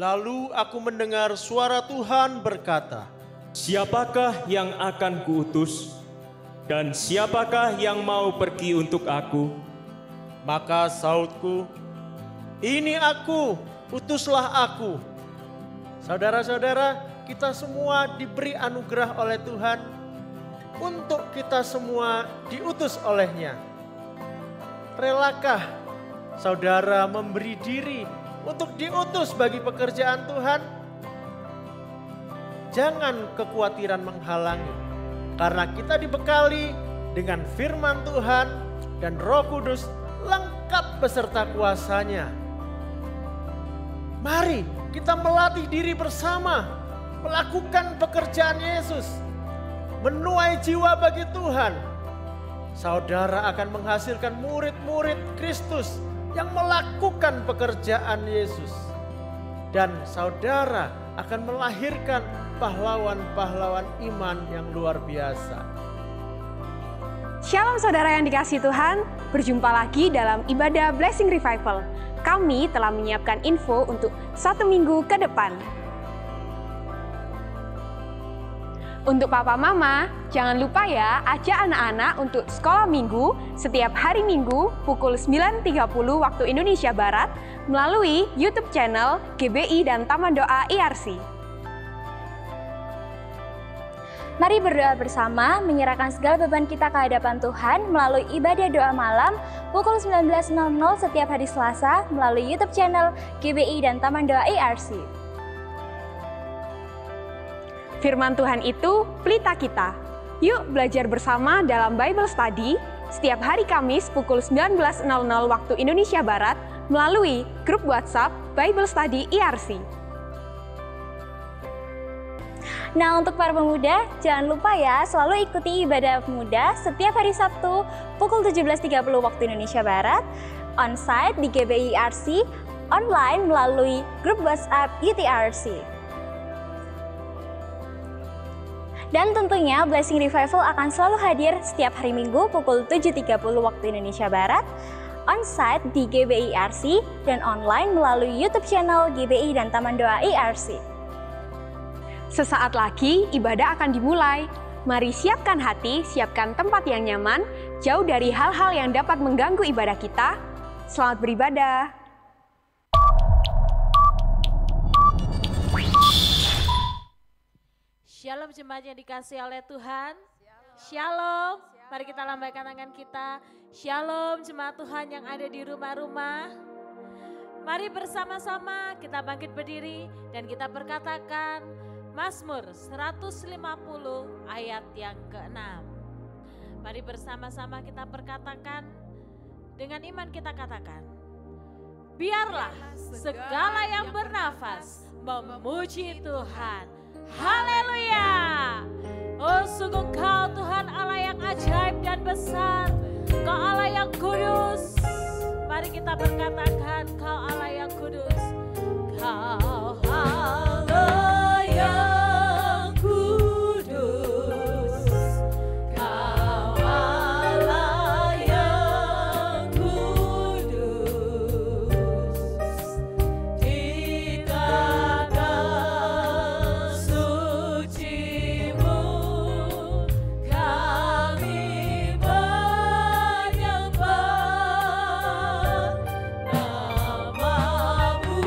Lalu aku mendengar suara Tuhan berkata, "Siapakah yang akan kuutus? Dan siapakah yang mau pergi untuk aku?" Maka sautku, "Ini aku, utuslah aku." Saudara-saudara, kita semua diberi anugerah oleh Tuhan untuk kita semua diutus olehnya. Relakah saudara memberi diri untuk diutus bagi pekerjaan Tuhan? Jangan kekhawatiran menghalangi, karena kita dibekali dengan firman Tuhan dan Roh Kudus lengkap beserta kuasanya. Mari kita melatih diri bersama, melakukan pekerjaan Yesus, menuai jiwa bagi Tuhan. Saudara akan menghasilkan murid-murid Kristus yang melakukan pekerjaan Yesus. Dan saudara akan melahirkan pahlawan-pahlawan iman yang luar biasa. Shalom saudara yang dikasihi Tuhan, berjumpa lagi dalam ibadah Blessing Revival. Kami telah menyiapkan info untuk 1 minggu ke depan. Untuk papa mama, jangan lupa ya ajak anak-anak untuk sekolah minggu setiap hari Minggu pukul 9.30 waktu Indonesia Barat melalui YouTube channel GBI dan Taman Doa IRC. Mari berdoa bersama, menyerahkan segala beban kita ke hadapan Tuhan melalui ibadah doa malam pukul 19.00 setiap hari Selasa melalui YouTube channel GBI dan Taman Doa IRC. Firman Tuhan itu pelita kita. Yuk belajar bersama dalam Bible Study setiap hari Kamis pukul 19.00 waktu Indonesia Barat melalui grup WhatsApp Bible Study IRC. Nah, untuk para pemuda, jangan lupa ya selalu ikuti ibadah pemuda setiap hari Sabtu pukul 17.30 waktu Indonesia Barat, on-site di GBI IRC, online melalui grup WhatsApp UTRC. Dan tentunya Blessing Revival akan selalu hadir setiap hari Minggu pukul 7.30 waktu Indonesia Barat, on-site di GBI IRC, dan online melalui YouTube channel GBI dan Taman Doa IRC. Sesaat lagi ibadah akan dimulai. Mari siapkan hati, siapkan tempat yang nyaman, jauh dari hal-hal yang dapat mengganggu ibadah kita. Selamat beribadah. Shalom jemaat yang dikasihi oleh Tuhan. Shalom. Mari kita lambaikan tangan kita. Shalom jemaat Tuhan yang ada di rumah-rumah. Mari bersama-sama kita bangkit berdiri dan kita berkatakan Mazmur 150 ayat yang ke-6. Mari bersama-sama kita perkatakan, dengan iman kita katakan, biarlah segala yang bernafas memuji Tuhan. Haleluya. Oh sungguh Kau Tuhan Allah yang ajaib dan besar, Kau Allah yang kudus. Mari kita berkatakan, Kau Allah yang kudus. Kau Allah yang kudus, Kau Allah yang kudus, di tanah suci-Mu kami menyembah, nama-Mu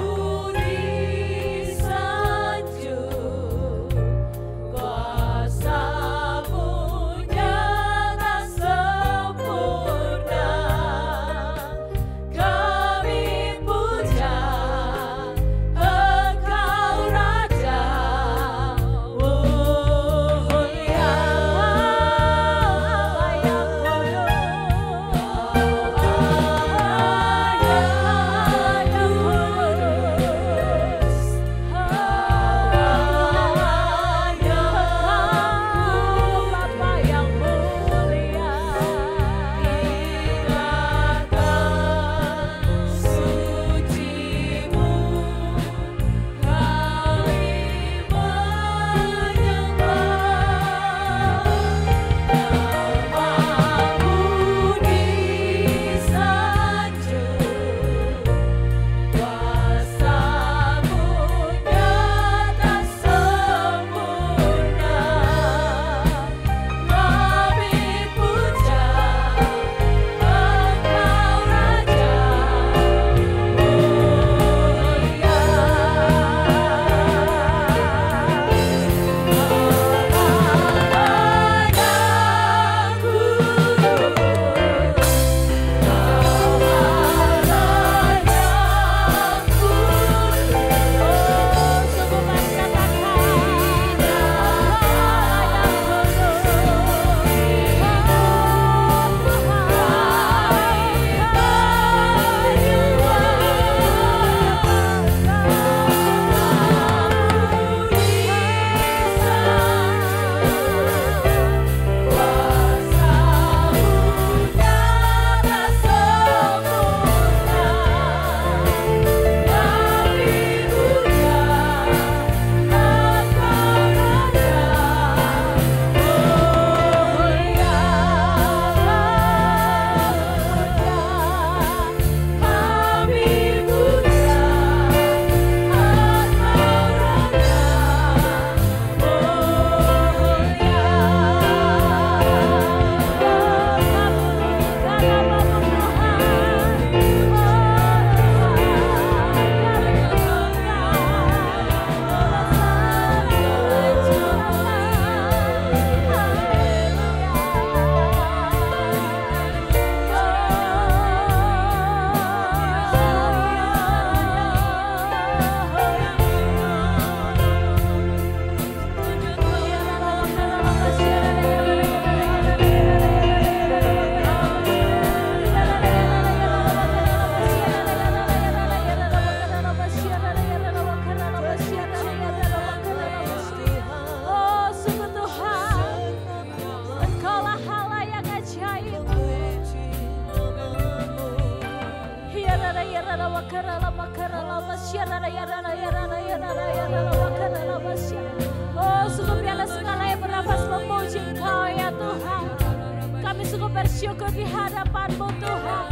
Kami sungguh bersyukur di hadapan-Mu Tuhan.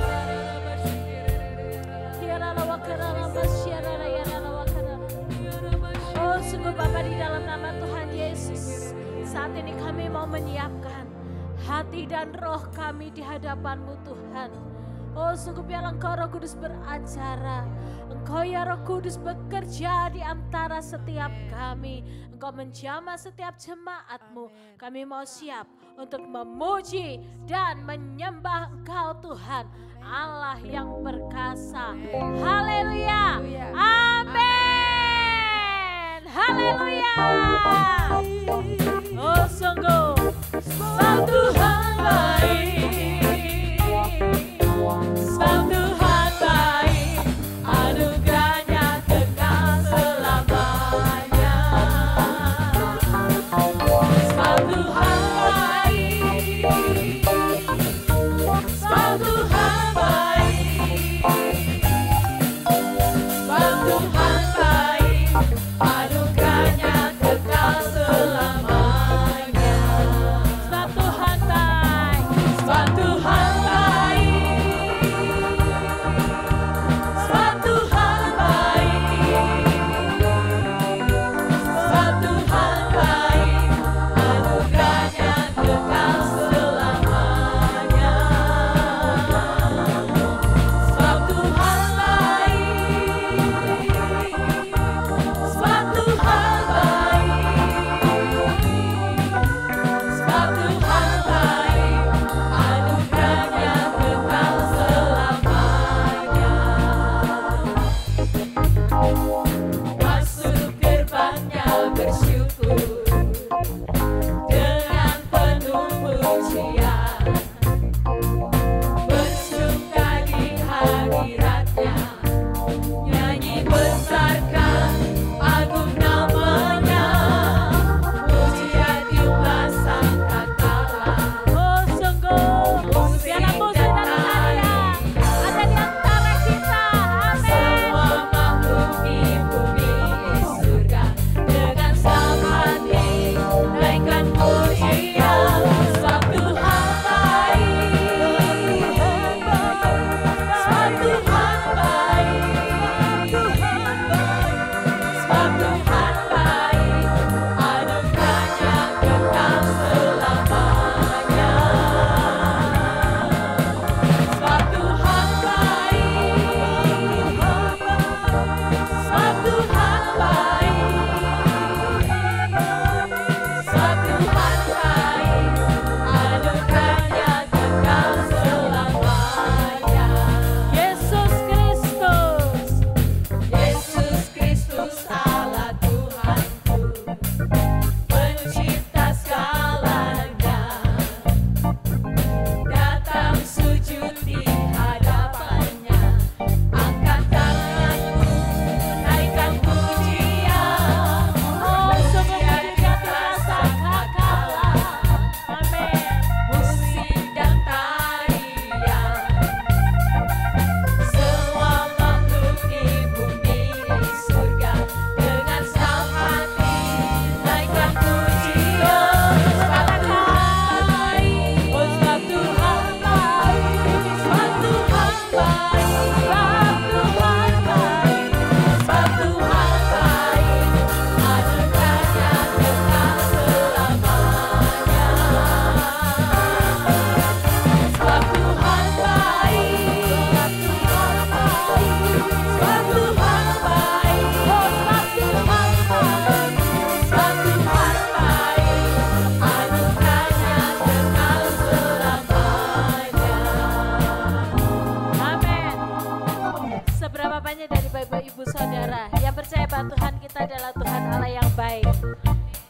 Oh sungguh Bapa, di dalam nama Tuhan Yesus, saat ini kami mau menyiapkan hati dan roh kami di hadapan-Mu Tuhan. Oh sungguh biarlah Engkau Roh Kudus beracara. Engkau ya Roh Kudus bekerja di antara setiap kami. Engkau menjamah setiap jemaat-Mu. Kami mau siap untuk memuji dan menyembah Engkau Tuhan, Allah yang perkasa. Haleluya. Amin. Haleluya. Oh sungguh sebab Tuhan baik. Sebab Tuhan baik, anugerahnya kekal selamanya. Sebab Tuhan baik, sebab Tuhan baik, sebab Tuhan baik, anugerahnya kekal selamanya. Sebab Tuhan baik, sebab Tuhan baik.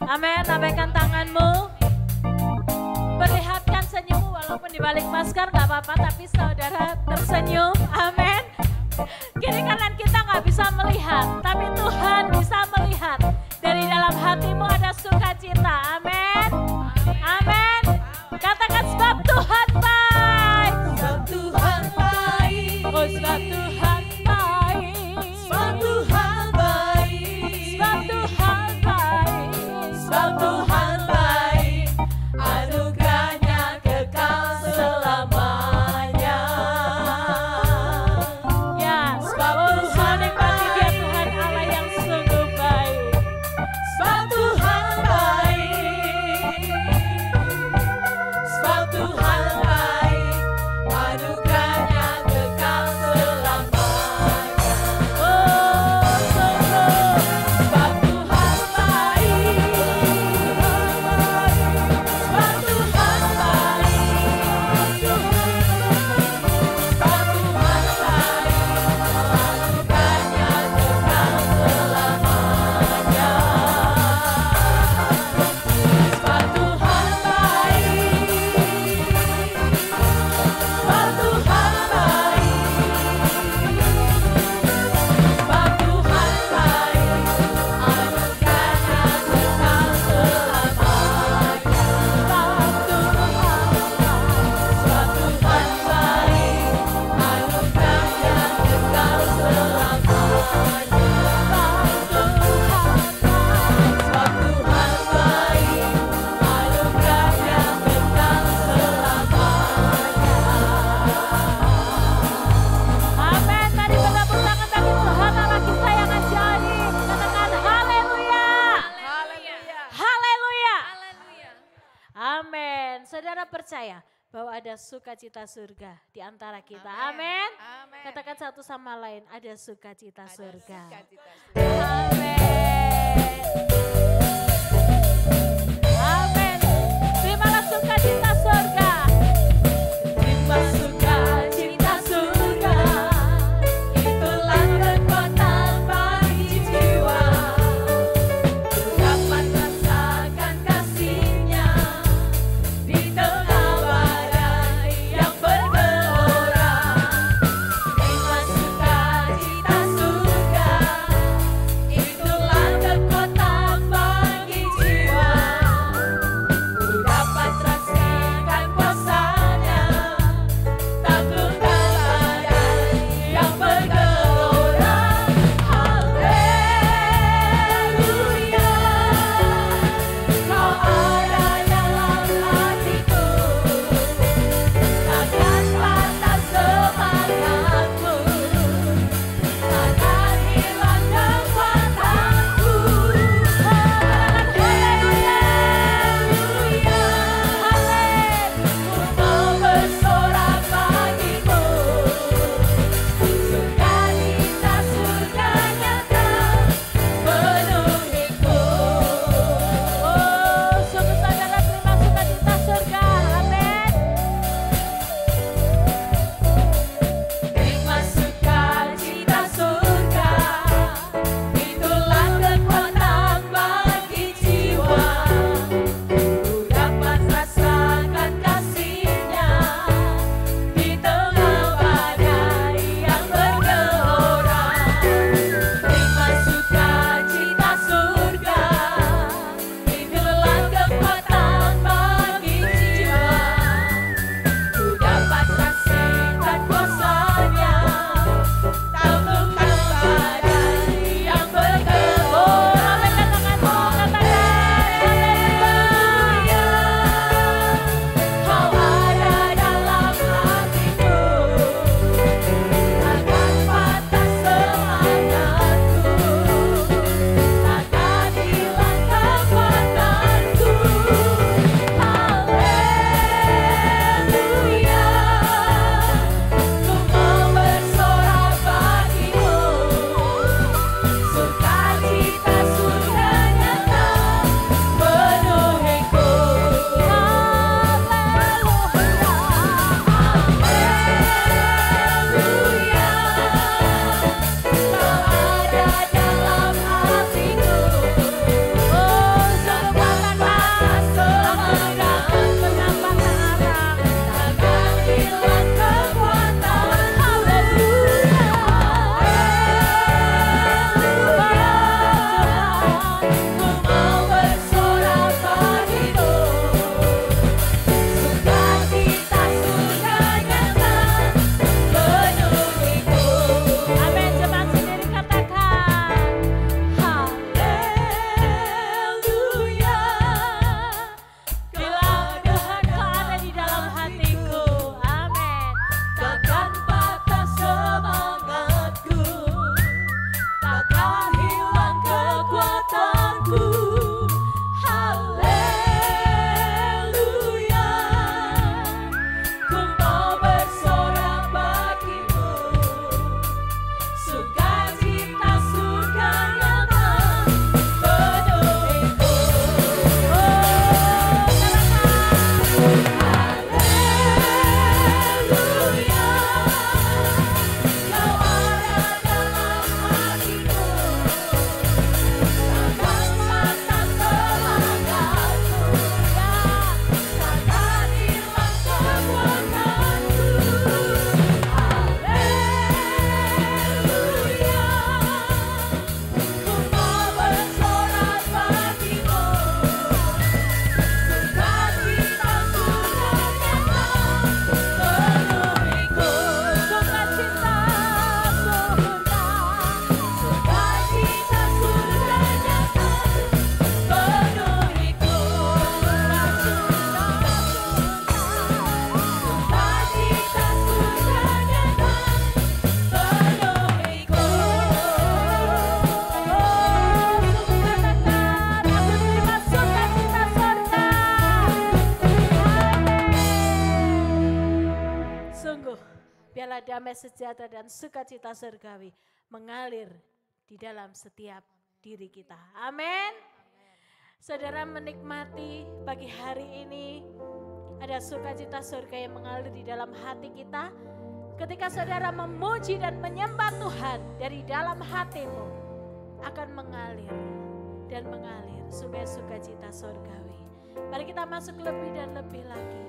Amin, lambaikan tanganmu. Perlihatkan senyummu walaupun di balik masker gak apa-apa, tapi saudara tersenyum. Amin. Kiri kanan kita gak bisa melihat, tapi Tuhan bisa melihat. Dari dalam hatimu ada sukacita. Amin. Amin. Katakan sebab Tuhan baik. Sebab Tuhan baik. Oh sebab Tuhan baik. Sebab Tuhan baik. Sebab Tuhan baik. Sebab Tuhan baik. Anugerahnya kekal saudara percaya bahwa ada sukacita surga di antara kita. Amin. Katakan satu sama lain, ada sukacita surga. Amin. Amin. Terimalah sukacita surga. Terima sukacita surga. Itulah kekuatan bagi jiwa. Dapat rasakan kasih-Nya di tengah badai yang bergelora. Terima sukacita surga. Itulah kekuatan bagi jiwa. Dapat rasakan kuasa-Nya, taklukkan badai yang bergelora. Haleluya, Kau ada dalam hatiku, takkan patah semangatku, takkan hilang kekuatanku. Haleluya, Kau bersorak bagiku, sukacita surga nyata penuhiku. Oh, sungguh saudara terima sukacita surga, amin. Terima sukacita surga, itulah kekuatan bagi jiwa. Ku dapat rasakan kasih-Nya di tengah badai yang bergelora. Terima sukacita surga, itulah kekuatan bagi jiwa. Ku dapat saksikan kuasa-Nya, taklukkan badai yang bergelora. Lambaikan tanganmu, katakan haleluya. Kau ada dalam hatiku, takkan patah semangatku, takkan hilang kekuatanku. Haleluya, ku mau bersorak bagimu, sukacita surga nyata penuhiku. Haleluya, Kau ada dalam hatiku. Oh, sungguh katakan damai sejahtera dan sukacita surgawi mengalir di dalam setiap diri kita. Amin. Saudara menikmati pagi hari ini ada sukacita surga yang mengalir di dalam hati kita. Ketika saudara memuji dan menyembah Tuhan dari dalam hatimu akan mengalir dan mengalir sungai sukacita surgawi. Mari kita masuk lebih dan lebih lagi.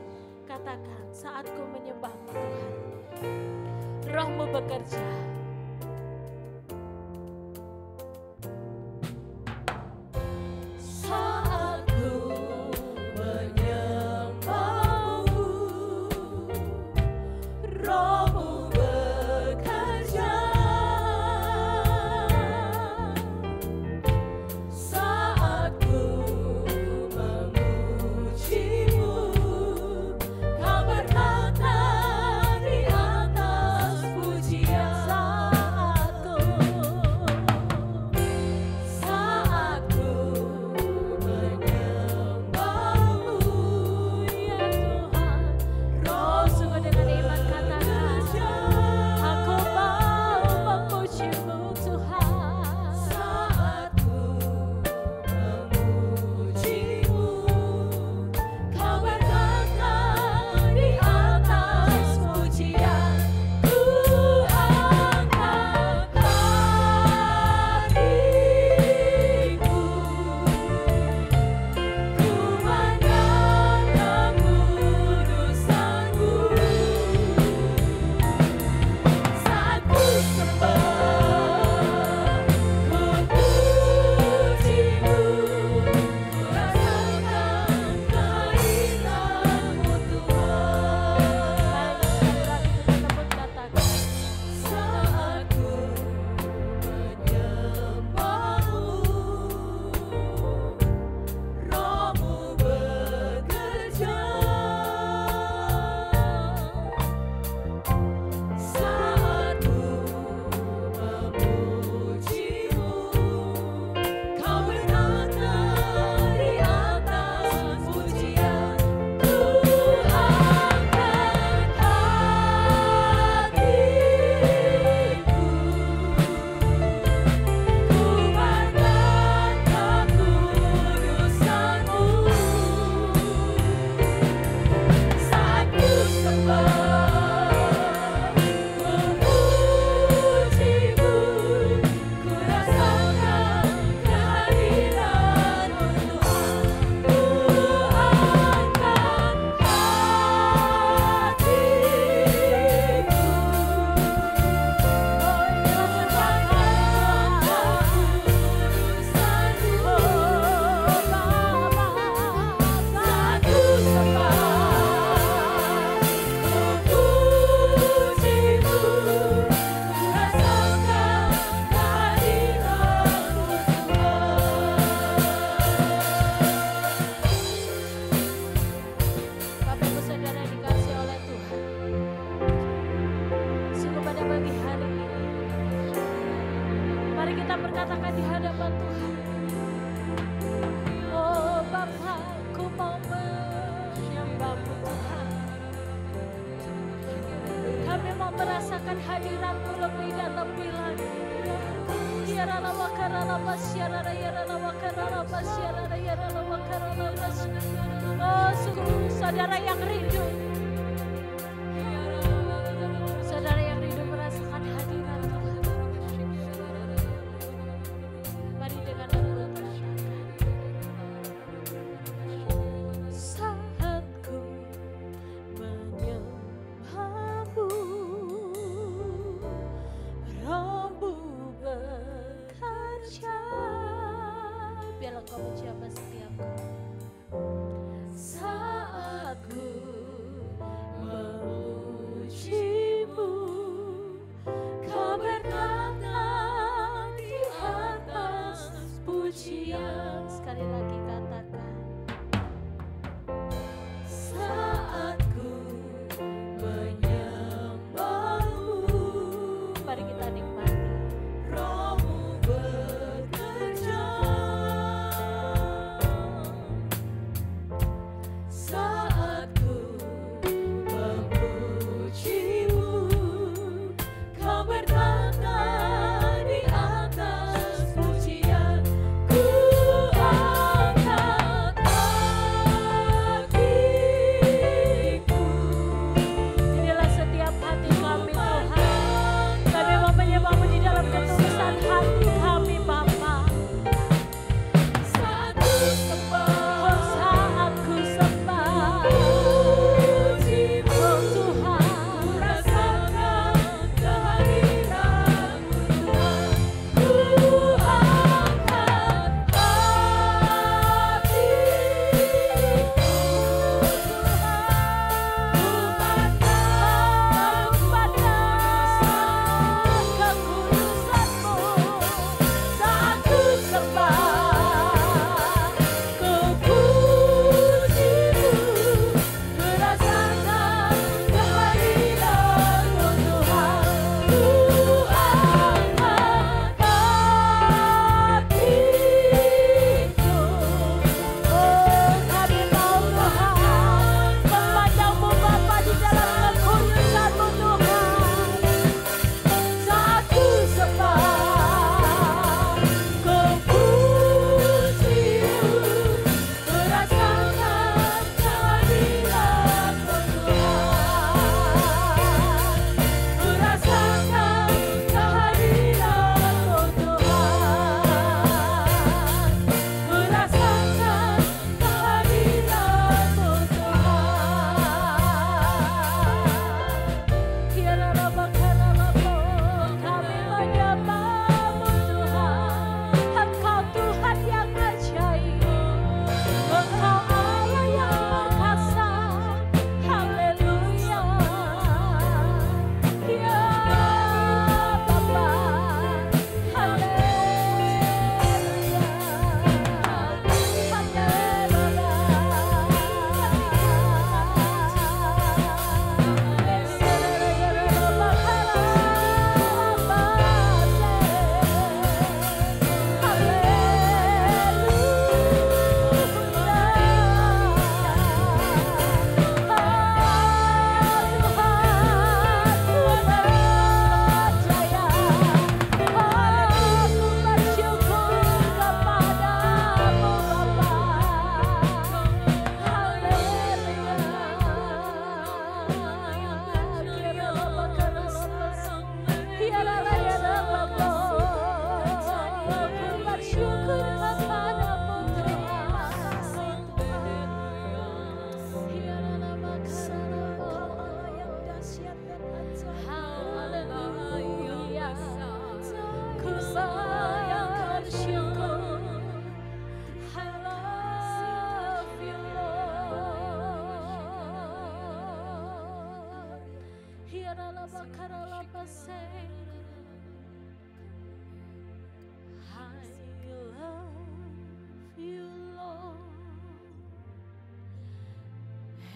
Katakan, saatku menyembahmu Tuhan. Rohmu bekerja. berkatakan di hadapan Tuhan. Oh Bapa, ku mau menyembahmu Tuhan. Kami mau merasakan hadirat-Mu lebih dan lebih lagi. Oh sungguh saudara yang rindu. Saudara yang rindu merasakan hadirat Tuhan. Mari dengan aku katakan. Saat ku menyembahmu, Roh-Mu bekerja. Biarlah Kau menjamah setiap kau. Saat ku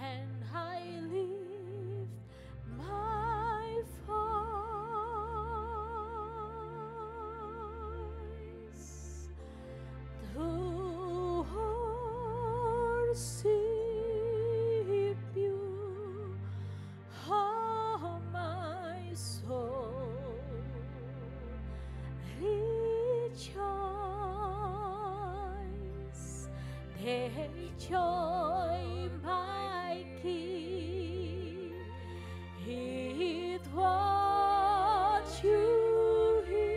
And I lift my voice to worship you, oh my soul. Rejoice, take joy, my King, heed what you hear.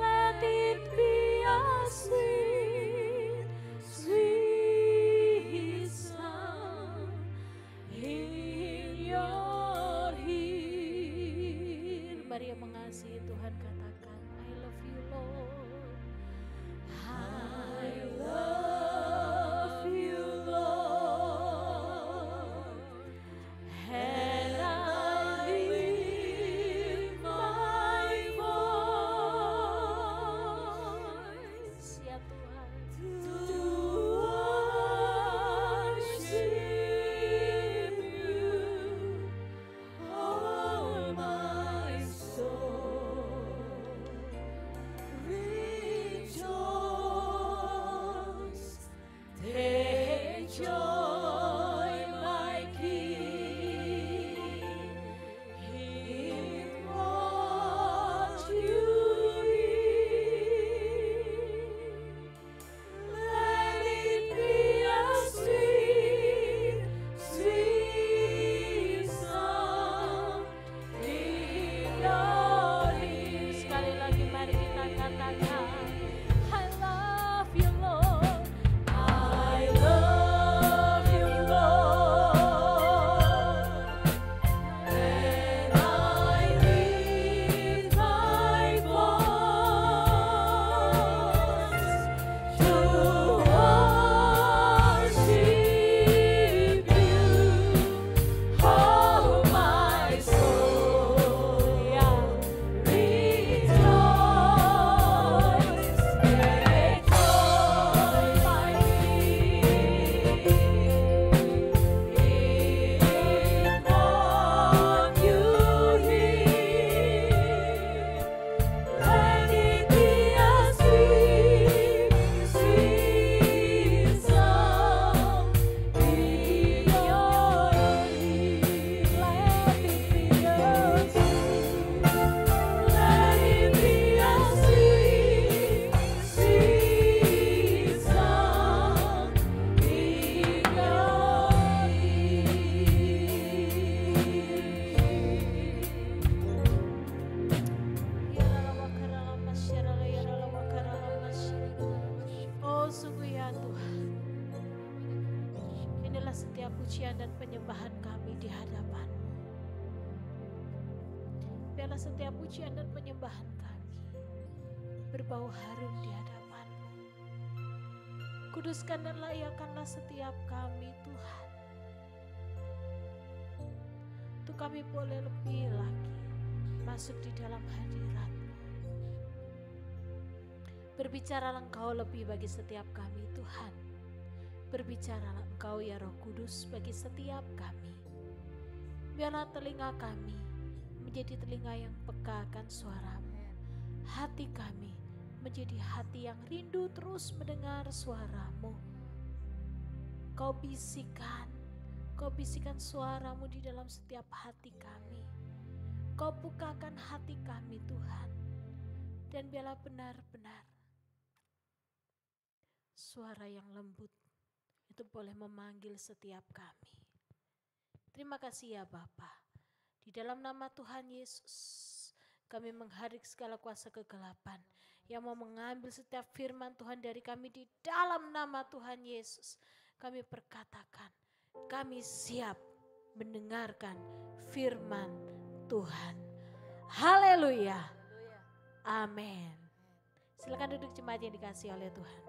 Let it be a sweet, sweet sound in your ear. Mari yang mengasihi Tuhan katakan, I love you Lord. I love you Lord. And I lift my voice, ya Tuhan, to worship you, oh my soul. Rejoice, take joy, my King, heed what you hear. Let it be a sweet, sweet sound in your ear. Sekali lagi mari kita katakan, I love you Lord. I love you Lord. And I lift my voice to worship you, oh my soul. Yeah. Rejoice, take joy, my King, in what you hear. Let it be a sweet, sweet sound in your ear. Let it be a sweet, let it be a sweet, sweet sound in your ear. Oh sungguh ya Tuhan, inilah setiap pujian dan penyembahan kami di hadapan-Mu. Biarlah setiap pujian dan penyembahan kami berbau harum di hadapan-Mu. Kuduskan dan layakkanlah setiap kami Tuhan, untuk kami boleh lebih lagi masuk di dalam hadirat-Mu. Berbicaralah Engkau lebih bagi setiap kami Tuhan. Berbicaralah Engkau ya Roh Kudus bagi setiap kami. Biarlah telinga kami menjadi telinga yang peka akan suara-Mu. Hati kami menjadi hati yang rindu terus mendengar suara-Mu. Kau bisikan suara-Mu di dalam setiap hati kami. Kau bukakan hati kami Tuhan. Dan biarlah benar-benar suara yang lembut itu boleh memanggil setiap kami. Terima kasih ya Bapa. Di dalam nama Tuhan Yesus, kami menghadik segala kuasa kegelapan yang mau mengambil setiap firman Tuhan dari kami di dalam nama Tuhan Yesus. Kami perkatakan, kami siap mendengarkan firman Tuhan. Haleluya. Amin. Silakan duduk jemaat yang dikasihi oleh Tuhan.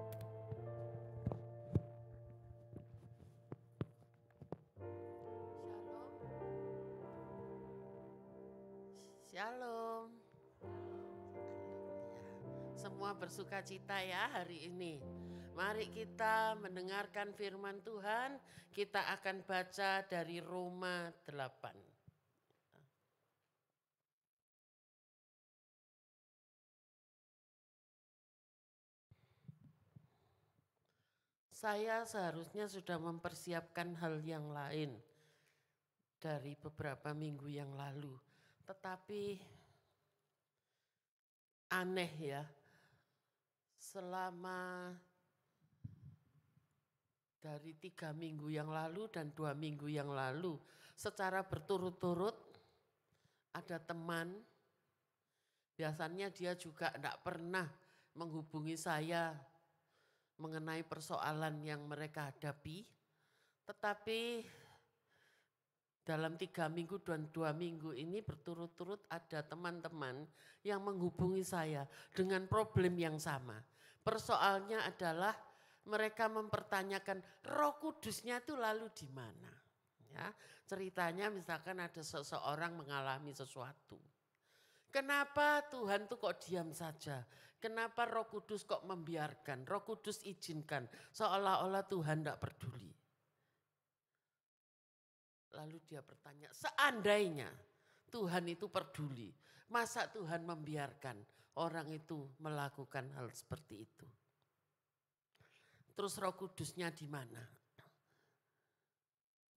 Shalom. Semua bersuka cita ya hari ini. Mari kita mendengarkan firman Tuhan. Kita akan baca dari Roma 8. Saya seharusnya sudah mempersiapkan hal yang lain dari beberapa minggu yang lalu. Tetapi aneh ya, selama dari 3 minggu yang lalu dan 2 minggu yang lalu secara berturut-turut ada teman, biasanya dia juga tidak pernah menghubungi saya mengenai persoalan yang mereka hadapi, tetapi dalam 3 minggu dan 2 minggu ini berturut-turut ada teman-teman yang menghubungi saya dengan problem yang sama. Persoalannya adalah mereka mempertanyakan Roh Kudusnya itu lalu di mana? Ya, ceritanya misalkan ada seseorang mengalami sesuatu. Kenapa Tuhan tuh kok diam saja? Kenapa Roh Kudus kok membiarkan? Roh Kudus izinkan seolah-olah Tuhan tidak peduli. Lalu dia bertanya, seandainya Tuhan itu peduli, masa Tuhan membiarkan orang itu melakukan hal seperti itu? Terus Roh Kudusnya di mana?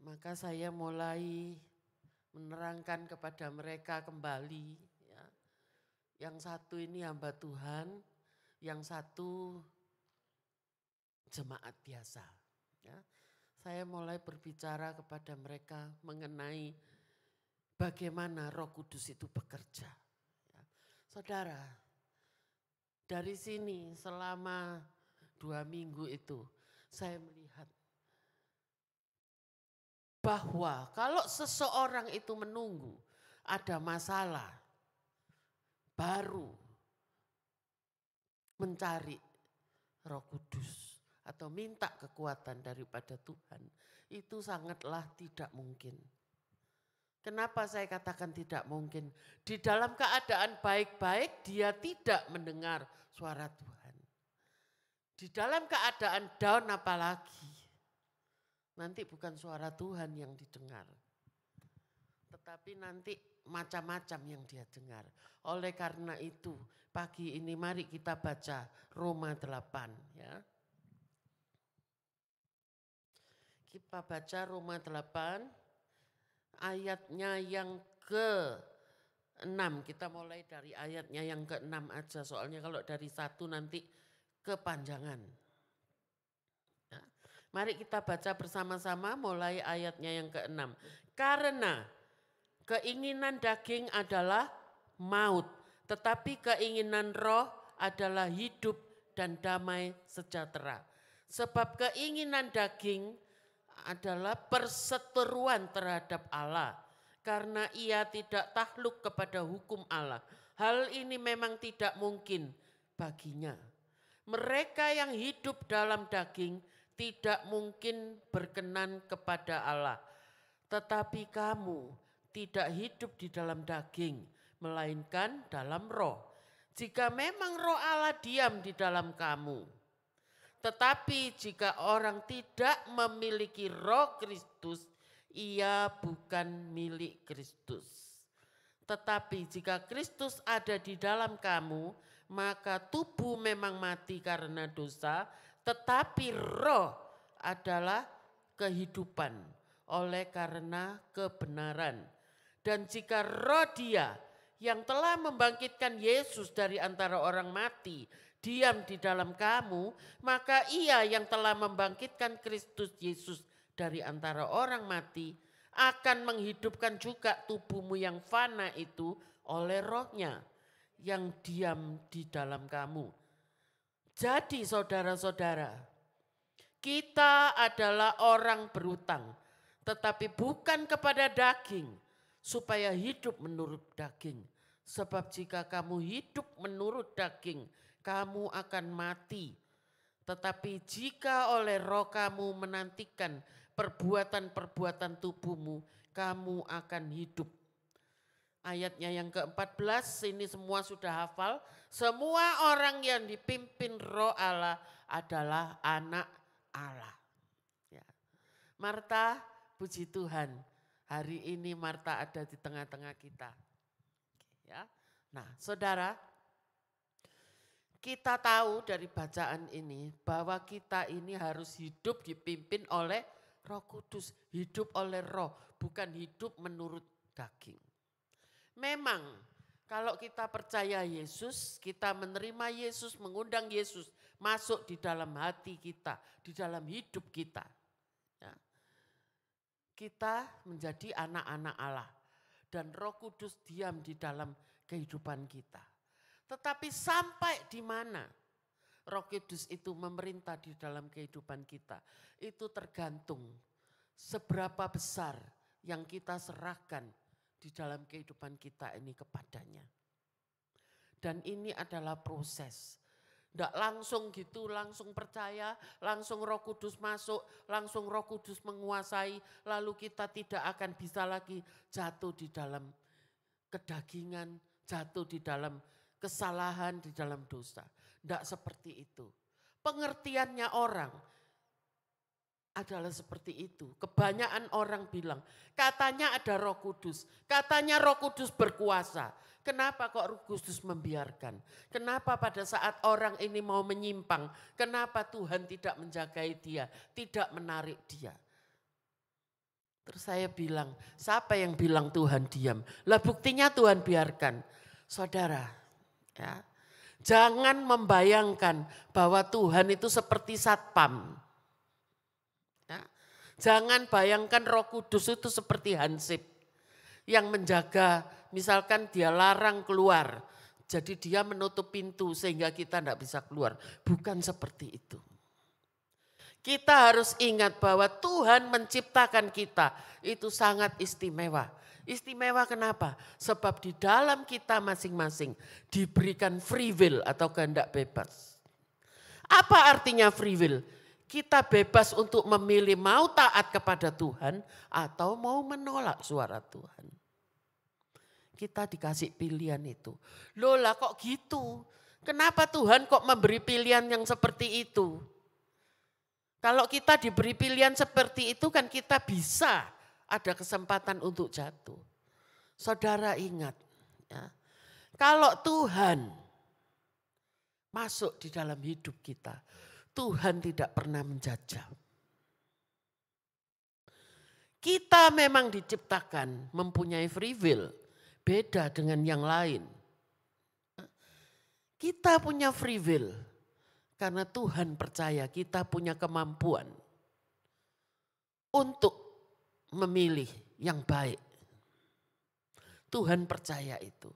Maka saya mulai menerangkan kepada mereka kembali. Ya. Yang satu ini hamba Tuhan, yang satu jemaat biasa. Ya. Saya mulai berbicara kepada mereka mengenai bagaimana Roh Kudus itu bekerja. Ya. Saudara, dari sini selama 2 minggu itu saya melihat bahwa kalau seseorang itu menunggu ada masalah baru mencari Roh Kudus atau minta kekuatan daripada Tuhan, itu sangatlah tidak mungkin. Kenapa saya katakan tidak mungkin? Di dalam keadaan baik-baik dia tidak mendengar suara Tuhan. Di dalam keadaan down apalagi, nanti bukan suara Tuhan yang didengar, tetapi nanti macam-macam yang dia dengar. Oleh karena itu pagi ini mari kita baca Roma 8 ya. Kita baca Roma 8 ayatnya yang ke-6. Kita mulai dari ayatnya yang ke-6 aja, soalnya kalau dari 1 nanti kepanjangan. Ya. Mari kita baca bersama-sama mulai ayatnya yang ke-6. Karena keinginan daging adalah maut, tetapi keinginan roh adalah hidup dan damai sejahtera. Sebab keinginan daging adalah perseteruan terhadap Allah, karena ia tidak takluk kepada hukum Allah. Hal ini memang tidak mungkin baginya. Mereka yang hidup dalam daging tidak mungkin berkenan kepada Allah. Tetapi kamu tidak hidup di dalam daging, melainkan dalam roh. Jika memang roh Allah diam di dalam kamu. Tetapi jika orang tidak memiliki roh Kristus, ia bukan milik Kristus. Tetapi jika Kristus ada di dalam kamu, maka tubuh memang mati karena dosa, tetapi roh adalah kehidupan oleh karena kebenaran. Dan jika roh Dia yang telah membangkitkan Yesus dari antara orang mati diam di dalam kamu, maka Ia yang telah membangkitkan Kristus Yesus dari antara orang mati akan menghidupkan juga tubuhmu yang fana itu oleh rohnya yang diam di dalam kamu. Jadi saudara-saudara, kita adalah orang berutang, tetapi bukan kepada daging, supaya hidup menurut daging. Sebab jika kamu hidup menurut daging, kamu akan mati. Tetapi jika oleh roh kamu menantikan perbuatan-perbuatan tubuhmu, kamu akan hidup. Ayatnya yang ke-14 ini semua sudah hafal. Semua orang yang dipimpin Roh Allah adalah anak Allah. Ya. Marta, puji Tuhan, hari ini Marta ada di tengah-tengah kita. Ya. Nah, saudara, kita tahu dari bacaan ini bahwa kita ini harus hidup dipimpin oleh Roh Kudus, hidup oleh Roh, bukan hidup menurut daging. Memang kalau kita percaya Yesus, kita menerima Yesus, mengundang Yesus masuk di dalam hati kita, di dalam hidup kita. Ya. Kita menjadi anak-anak Allah dan Roh Kudus diam di dalam kehidupan kita. Tetapi sampai di mana Roh Kudus itu memerintah di dalam kehidupan kita, itu tergantung seberapa besar yang kita serahkan di dalam kehidupan kita ini kepadanya. Dan ini adalah proses. Tidak langsung gitu, langsung percaya, langsung Roh Kudus masuk, langsung Roh Kudus menguasai, lalu kita tidak akan bisa lagi jatuh di dalam kedagingan, jatuh di dalam kesalahan, di dalam dosa. Tidak seperti itu. Pengertiannya orang adalah seperti itu. Kebanyakan orang bilang, katanya ada Roh Kudus, katanya Roh Kudus berkuasa. Kenapa kok Roh Kudus membiarkan? Kenapa pada saat orang ini mau menyimpang, kenapa Tuhan tidak menjagai dia, tidak menarik dia? Terus saya bilang, siapa yang bilang Tuhan diam? Lah buktinya Tuhan biarkan. Saudara, ya, jangan membayangkan bahwa Tuhan itu seperti satpam. Ya, jangan bayangkan Roh Kudus itu seperti hansip yang menjaga, misalkan dia larang keluar, jadi dia menutup pintu sehingga kita tidak bisa keluar. Bukan seperti itu. Kita harus ingat bahwa Tuhan menciptakan kita itu sangat istimewa. Istimewa kenapa? Sebab di dalam kita masing-masing diberikan free will atau kehendak bebas. Apa artinya free will? Kita bebas untuk memilih mau taat kepada Tuhan atau mau menolak suara Tuhan. Kita dikasih pilihan itu. Loh lah kok gitu? Kenapa Tuhan kok memberi pilihan yang seperti itu? Kalau kita diberi pilihan seperti itu kan kita bisa ada kesempatan untuk jatuh. Saudara ingat, ya, kalau Tuhan masuk di dalam hidup kita, Tuhan tidak pernah menjajah. Kita memang diciptakan mempunyai free will, beda dengan yang lain. Kita punya free will karena Tuhan percaya kita punya kemampuan untuk memilih yang baik. Tuhan percaya itu.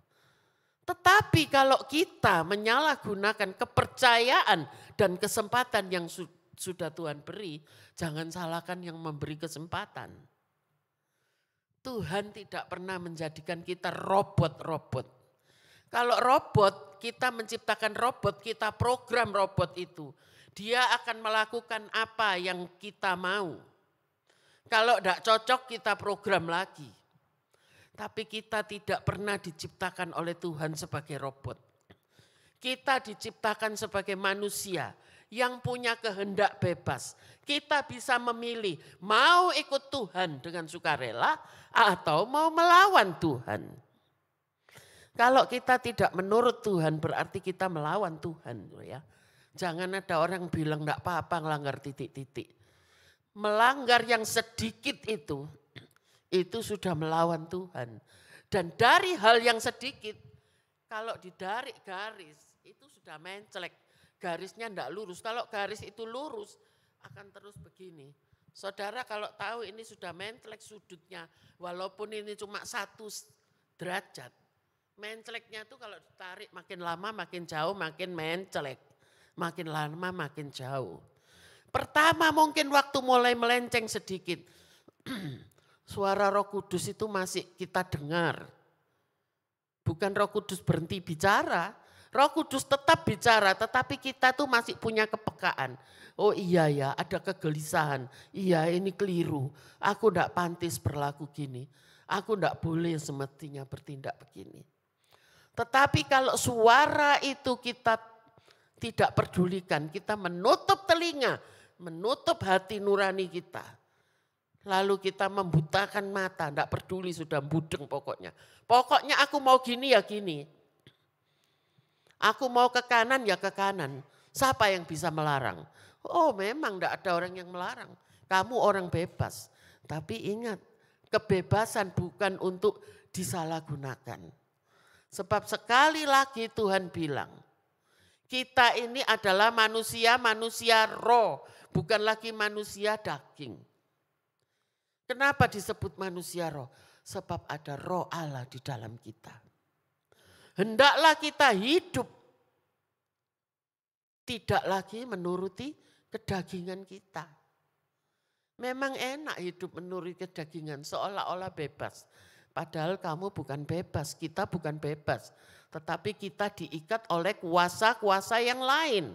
Tetapi kalau kita menyalahgunakan kepercayaan dan kesempatan yang sudah Tuhan beri, jangan salahkan yang memberi kesempatan. Tuhan tidak pernah menjadikan kita robot-robot. Kalau robot, kita menciptakan robot, kita program robot itu. Dia akan melakukan apa yang kita mau. Kalau tidak cocok kita program lagi. Tapi kita tidak pernah diciptakan oleh Tuhan sebagai robot. Kita diciptakan sebagai manusia yang punya kehendak bebas. Kita bisa memilih mau ikut Tuhan dengan sukarela atau mau melawan Tuhan. Kalau kita tidak menurut Tuhan berarti kita melawan Tuhan. Ya. Jangan ada orang bilang enggak apa-apa ngelanggar titik-titik. Melanggar yang sedikit itu sudah melawan Tuhan. Dan dari hal yang sedikit, kalau ditarik garis, itu sudah mencelek. Garisnya enggak lurus. Kalau garis itu lurus, akan terus begini. Saudara kalau tahu ini sudah mencelek sudutnya, walaupun ini cuma 1 derajat. Menceleknya itu kalau ditarik makin lama makin jauh, makin mencelek. Makin lama makin jauh. Pertama mungkin waktu mulai melenceng sedikit, suara Roh Kudus itu masih kita dengar. Bukan Roh Kudus berhenti bicara. Roh Kudus tetap bicara tetapi kita tuh masih punya kepekaan. Oh iya ya ada kegelisahan. Iya ini keliru. Aku enggak pantas berlaku gini. Aku tidak boleh semestinya bertindak begini. Tetapi kalau suara itu kita tidak pedulikan, kita menutup telinga, menutup hati nurani kita. Lalu kita membutakan mata, tidak peduli sudah budeng pokoknya. Pokoknya aku mau gini ya gini. Aku mau ke kanan ya ke kanan. Siapa yang bisa melarang? Oh memang tidak ada orang yang melarang. Kamu orang bebas. Tapi ingat, kebebasan bukan untuk disalahgunakan. Sebab sekali lagi Tuhan bilang, kita ini adalah manusia roh, bukan lagi manusia daging. Kenapa disebut manusia roh? Sebab ada roh Allah di dalam kita. Hendaklah kita hidup tidak lagi menuruti kedagingan kita. Memang enak hidup menuruti kedagingan, seolah-olah bebas. Padahal kamu bukan bebas, kita bukan bebas. Tetapi kita diikat oleh kuasa-kuasa yang lain.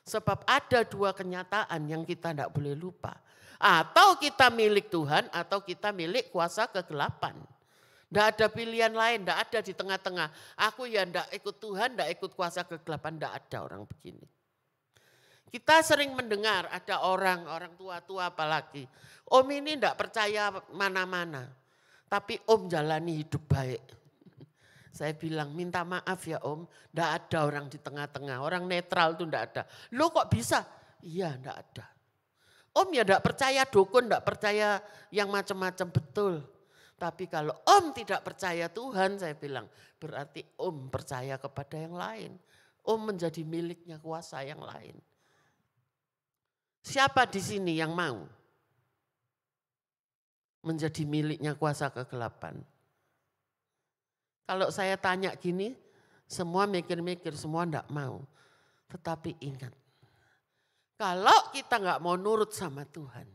Sebab ada dua kenyataan yang kita tidak boleh lupa. Atau kita milik Tuhan atau kita milik kuasa kegelapan. Tidak ada pilihan lain, tidak ada di tengah-tengah. Aku ya tidak ikut Tuhan, tidak ikut kuasa kegelapan, tidak ada orang begini. Kita sering mendengar ada orang tua-tua apalagi. Om ini tidak percaya mana-mana. Tapi om jalani hidup baik. Saya bilang minta maaf ya om, tidak ada orang di tengah-tengah. Orang netral itu tidak ada. Lo kok bisa? Iya tidak ada. Om ya tidak percaya dukun, tidak percaya yang macam-macam betul. Tapi kalau om tidak percaya Tuhan, saya bilang berarti om percaya kepada yang lain. Om menjadi miliknya kuasa yang lain. Siapa di sini yang mau menjadi miliknya kuasa kegelapan? Kalau saya tanya gini, semua mikir-mikir, semua enggak mau. Tetapi ingat, kalau kita enggak mau nurut sama Tuhan,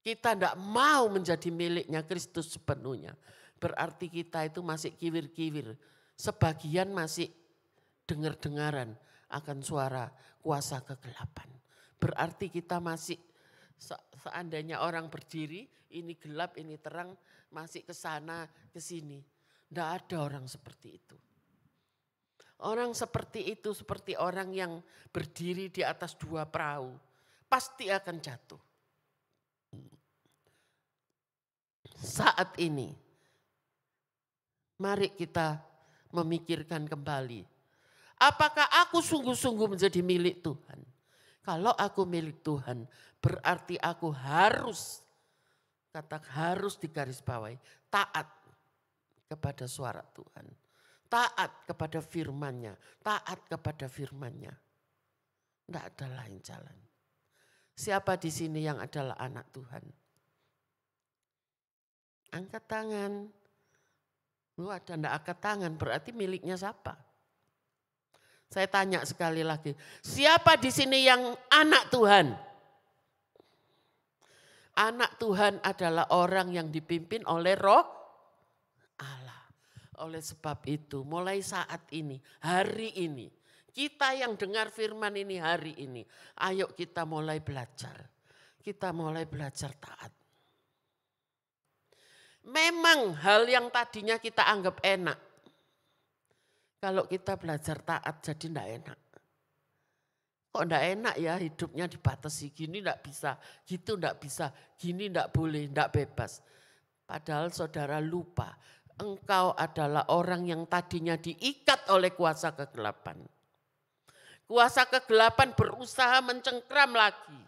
kita enggak mau menjadi miliknya Kristus sepenuhnya, berarti kita itu masih kiwir-kiwir. Sebagian masih dengar-dengaran akan suara kuasa kegelapan. Berarti kita masih, seandainya orang berdiri, ini gelap, ini terang, masih ke sana, ke sini. Tidak ada orang seperti itu. Orang seperti itu seperti orang yang berdiri di atas dua perahu. Pasti akan jatuh. Saat ini, mari kita memikirkan kembali. Apakah aku sungguh-sungguh menjadi milik Tuhan? Kalau aku milik Tuhan, berarti aku harus, kata harus digarisbawahi, taat kepada suara Tuhan. Taat kepada firman-Nya, taat kepada firman-Nya. Tidak ada lain jalan. Siapa di sini yang adalah anak Tuhan? Angkat tangan. Lu ada enggak angkat tangan, berarti miliknya siapa? Saya tanya sekali lagi, siapa di sini yang anak Tuhan? Anak Tuhan adalah orang yang dipimpin oleh Roh Allah. Oleh sebab itu, mulai saat ini, hari ini, kita yang dengar firman ini hari ini, ayo kita mulai belajar. Kita mulai belajar taat. Memang hal yang tadinya kita anggap enak, kalau kita belajar taat jadi enggak enak. Kok enggak enak ya hidupnya dibatasi, gini enggak bisa, gitu enggak bisa, gini enggak boleh, enggak bebas. Padahal saudara lupa, engkau adalah orang yang tadinya diikat oleh kuasa kegelapan. Kuasa kegelapan berusaha mencengkram lagi.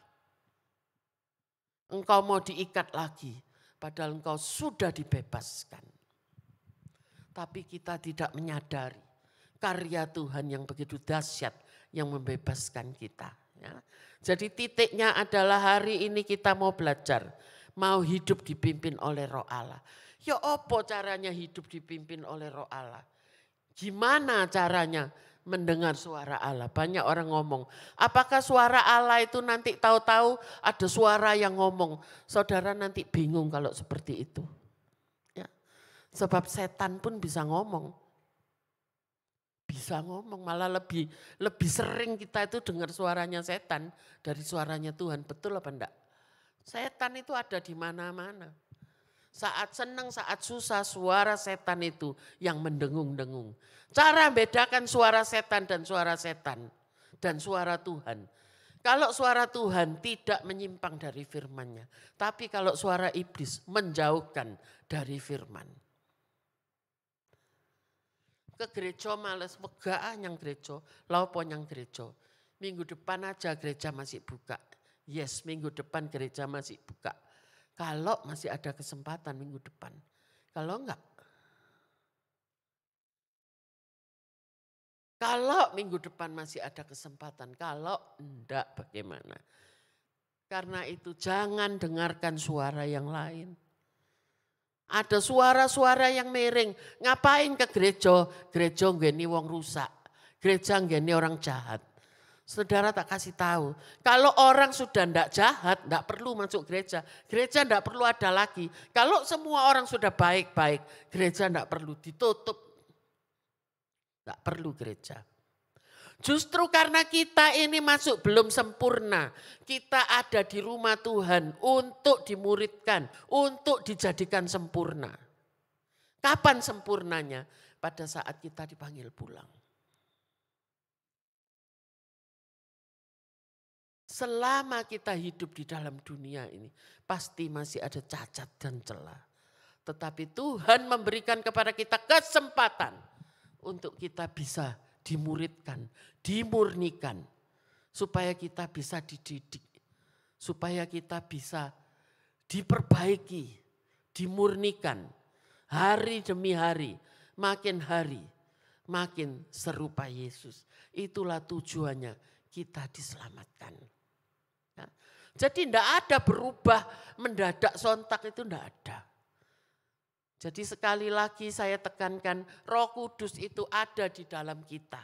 Engkau mau diikat lagi, padahal engkau sudah dibebaskan. Tapi kita tidak menyadari karya Tuhan yang begitu dahsyat yang membebaskan kita. Ya. Jadi titiknya adalah hari ini kita mau belajar, mau hidup dipimpin oleh Roh Allah. Ya apa caranya hidup dipimpin oleh Roh Allah? Gimana caranya mendengar suara Allah? Banyak orang ngomong, apakah suara Allah itu nanti tahu-tahu ada suara yang ngomong? Saudara nanti bingung kalau seperti itu. Ya. Sebab setan pun bisa ngomong. Bisa ngomong, malah lebih sering kita itu dengar suaranya setan dari suaranya Tuhan. Betul apa enggak? Setan itu ada di mana-mana. Saat senang, saat susah, suara setan itu yang mendengung-dengung. Cara bedakan suara setan dan suara Tuhan. Kalau suara Tuhan tidak menyimpang dari firman-Nya. Tapi kalau suara iblis menjauhkan dari firman. Ke gereja males, wegah nyang gereja, laupo nyang gereja. Minggu depan aja gereja masih buka. Yes, minggu depan gereja masih buka. Kalau masih ada kesempatan minggu depan. Kalau enggak. Kalau minggu depan masih ada kesempatan. Kalau enggak bagaimana. Karena itu jangan dengarkan suara yang lain. Ada suara-suara yang miring. Ngapain ke gereja? Gereja nggeni wong rusak. Gereja nggeni orang jahat. Saudara tak kasih tahu. Kalau orang sudah ndak jahat, ndak perlu masuk gereja. Gereja ndak perlu ada lagi. Kalau semua orang sudah baik-baik, gereja ndak perlu ditutup. Ndak perlu gereja. Justru karena kita ini masuk belum sempurna. Kita ada di rumah Tuhan untuk dimuridkan, untuk dijadikan sempurna. Kapan sempurnanya? Pada saat kita dipanggil pulang. Selama kita hidup di dalam dunia ini, pasti masih ada cacat dan celah. Tetapi Tuhan memberikan kepada kita kesempatan untuk kita bisa dimuridkan, dimurnikan, supaya kita bisa dididik, supaya kita bisa diperbaiki, dimurnikan, hari demi hari, makin serupa Yesus. Itulah tujuannya kita diselamatkan. Ya. Jadi tidak ada berubah mendadak sontak, itu tidak ada. Jadi sekali lagi saya tekankan, Roh Kudus itu ada di dalam kita.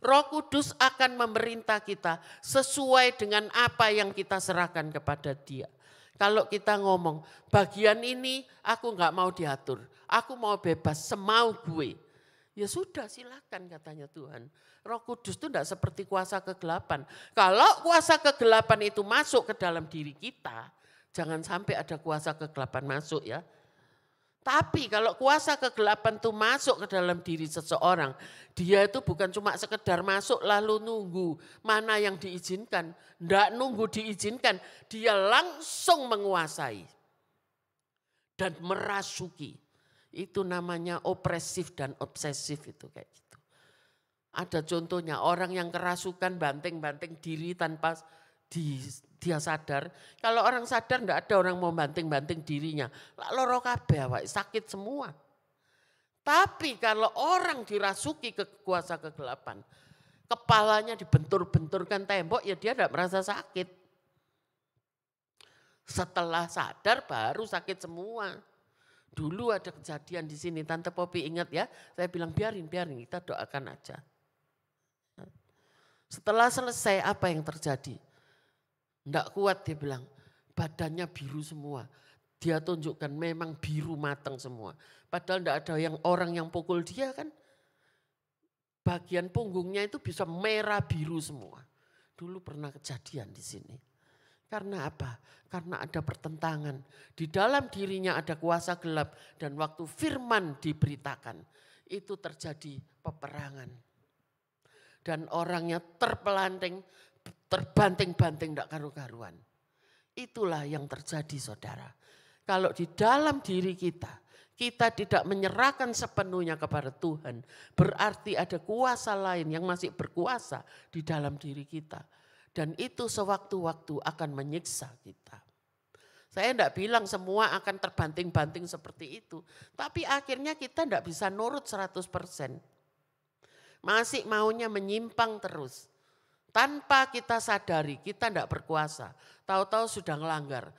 Roh Kudus akan memerintah kita sesuai dengan apa yang kita serahkan kepada Dia. Kalau kita ngomong, bagian ini aku nggak mau diatur, aku mau bebas semau gue. Ya sudah silakan katanya Tuhan. Roh Kudus itu tidak seperti kuasa kegelapan. Kalau kuasa kegelapan itu masuk ke dalam diri kita, jangan sampai ada kuasa kegelapan masuk ya. Tapi kalau kuasa kegelapan itu masuk ke dalam diri seseorang, dia itu bukan cuma sekedar masuk lalu nunggu mana yang diizinkan. Tidak nunggu diizinkan, dia langsung menguasai dan merasuki. Itu namanya opresif dan obsesif itu kayak gitu. Ada contohnya orang yang kerasukan banting-banting diri tanpa dia sadar. Kalau orang sadar enggak ada orang mau banting-banting dirinya. Loro kabeh awake sakit semua. Tapi kalau orang dirasuki ke kuasa kegelapan, kepalanya dibentur-benturkan tembok ya dia enggak merasa sakit. Setelah sadar baru sakit semua. Dulu ada kejadian di sini, Tante Popi ingat ya, saya bilang biarin kita doakan aja. Setelah selesai apa yang terjadi? Enggak kuat dia bilang, badannya biru semua. Dia tunjukkan memang biru matang semua. Padahal enggak ada orang yang pukul dia kan. Bagian punggungnya itu bisa merah biru semua. Dulu pernah kejadian di sini. Karena apa? Karena ada pertentangan. Di dalam dirinya ada kuasa gelap dan waktu firman diberitakan, itu terjadi peperangan. Dan orangnya terbanting-banting tidak karu-karuan. Itulah yang terjadi saudara. Kalau di dalam diri kita tidak menyerahkan sepenuhnya kepada Tuhan, berarti ada kuasa lain yang masih berkuasa di dalam diri kita. Dan itu sewaktu-waktu akan menyiksa kita. Saya tidak bilang semua akan terbanting-banting seperti itu. Tapi akhirnya kita tidak bisa nurut 100%. Masih maunya menyimpang terus. Tanpa kita sadari kita tidak berkuasa. Tahu-tahu sudah ngelanggar.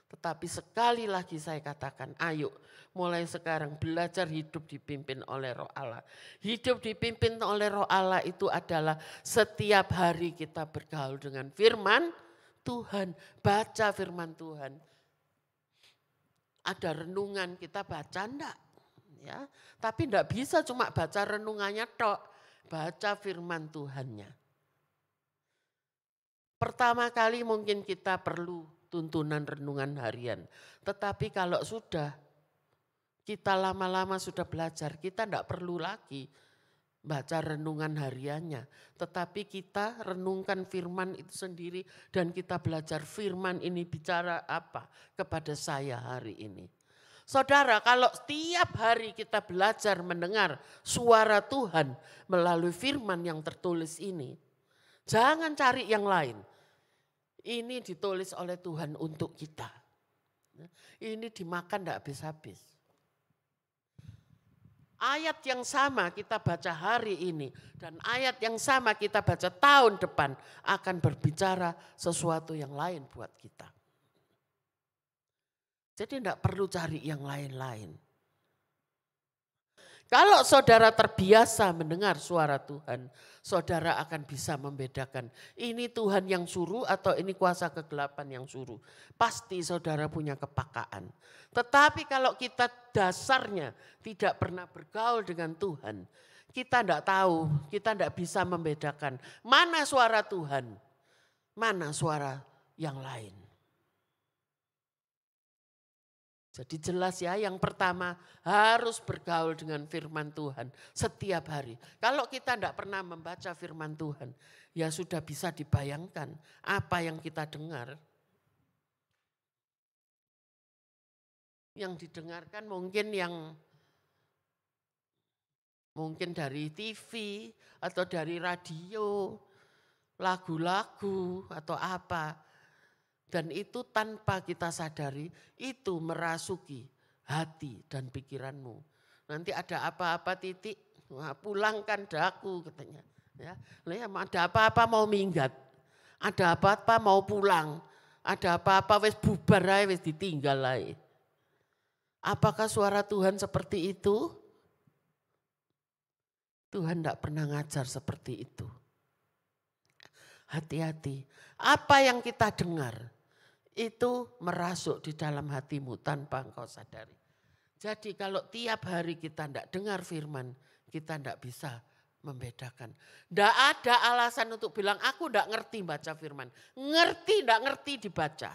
Tetapi sekali lagi saya katakan, ayo mulai sekarang belajar hidup dipimpin oleh Roh Allah. Hidup dipimpin oleh Roh Allah itu adalah setiap hari kita bergaul dengan firman Tuhan. Baca firman Tuhan. Ada renungan kita baca enggak? Ya, tapi enggak bisa cuma baca renungannya tok. Baca firman Tuhannya. Pertama kali mungkin kita perlu tuntunan renungan harian. Tetapi kalau sudah kita lama-lama sudah belajar, kita tidak perlu lagi baca renungan hariannya. Tetapi kita renungkan firman itu sendiri dan kita belajar firman ini bicara apa kepada saya hari ini. Saudara, kalau setiap hari kita belajar mendengar suara Tuhan melalui firman yang tertulis ini, jangan cari yang lain. Ini ditulis oleh Tuhan untuk kita. Ini dimakan tidak habis-habis. Ayat yang sama kita baca hari ini dan ayat yang sama kita baca tahun depan akan berbicara sesuatu yang lain buat kita. Jadi tidak perlu cari yang lain-lain. Kalau saudara terbiasa mendengar suara Tuhan, saudara akan bisa membedakan ini Tuhan yang suruh atau ini kuasa kegelapan yang suruh. Pasti saudara punya kepakaan. Tetapi kalau kita dasarnya tidak pernah bergaul dengan Tuhan, kita tidak tahu, kita tidak bisa membedakan mana suara Tuhan, mana suara yang lain. Jadi jelas ya, yang pertama harus bergaul dengan firman Tuhan setiap hari. Kalau kita tidak pernah membaca firman Tuhan, ya sudah bisa dibayangkan apa yang kita dengar. Yang didengarkan mungkin dari TV atau dari radio, lagu-lagu atau apa. Dan itu tanpa kita sadari, itu merasuki hati dan pikiranmu. Nanti ada apa-apa titik, pulangkan daku katanya. Ya, ada apa-apa mau minggat, ada apa-apa mau pulang, ada apa-apa wis bubar aja, wis ditinggal aja. Apakah suara Tuhan seperti itu? Tuhan tidak pernah ngajar seperti itu. Hati-hati, apa yang kita dengar itu merasuk di dalam hatimu tanpa engkau sadari. Jadi kalau tiap hari kita tidak dengar firman, kita tidak bisa membedakan. Tidak ada alasan untuk bilang aku tidak ngerti baca firman. Ngerti, tidak ngerti dibaca.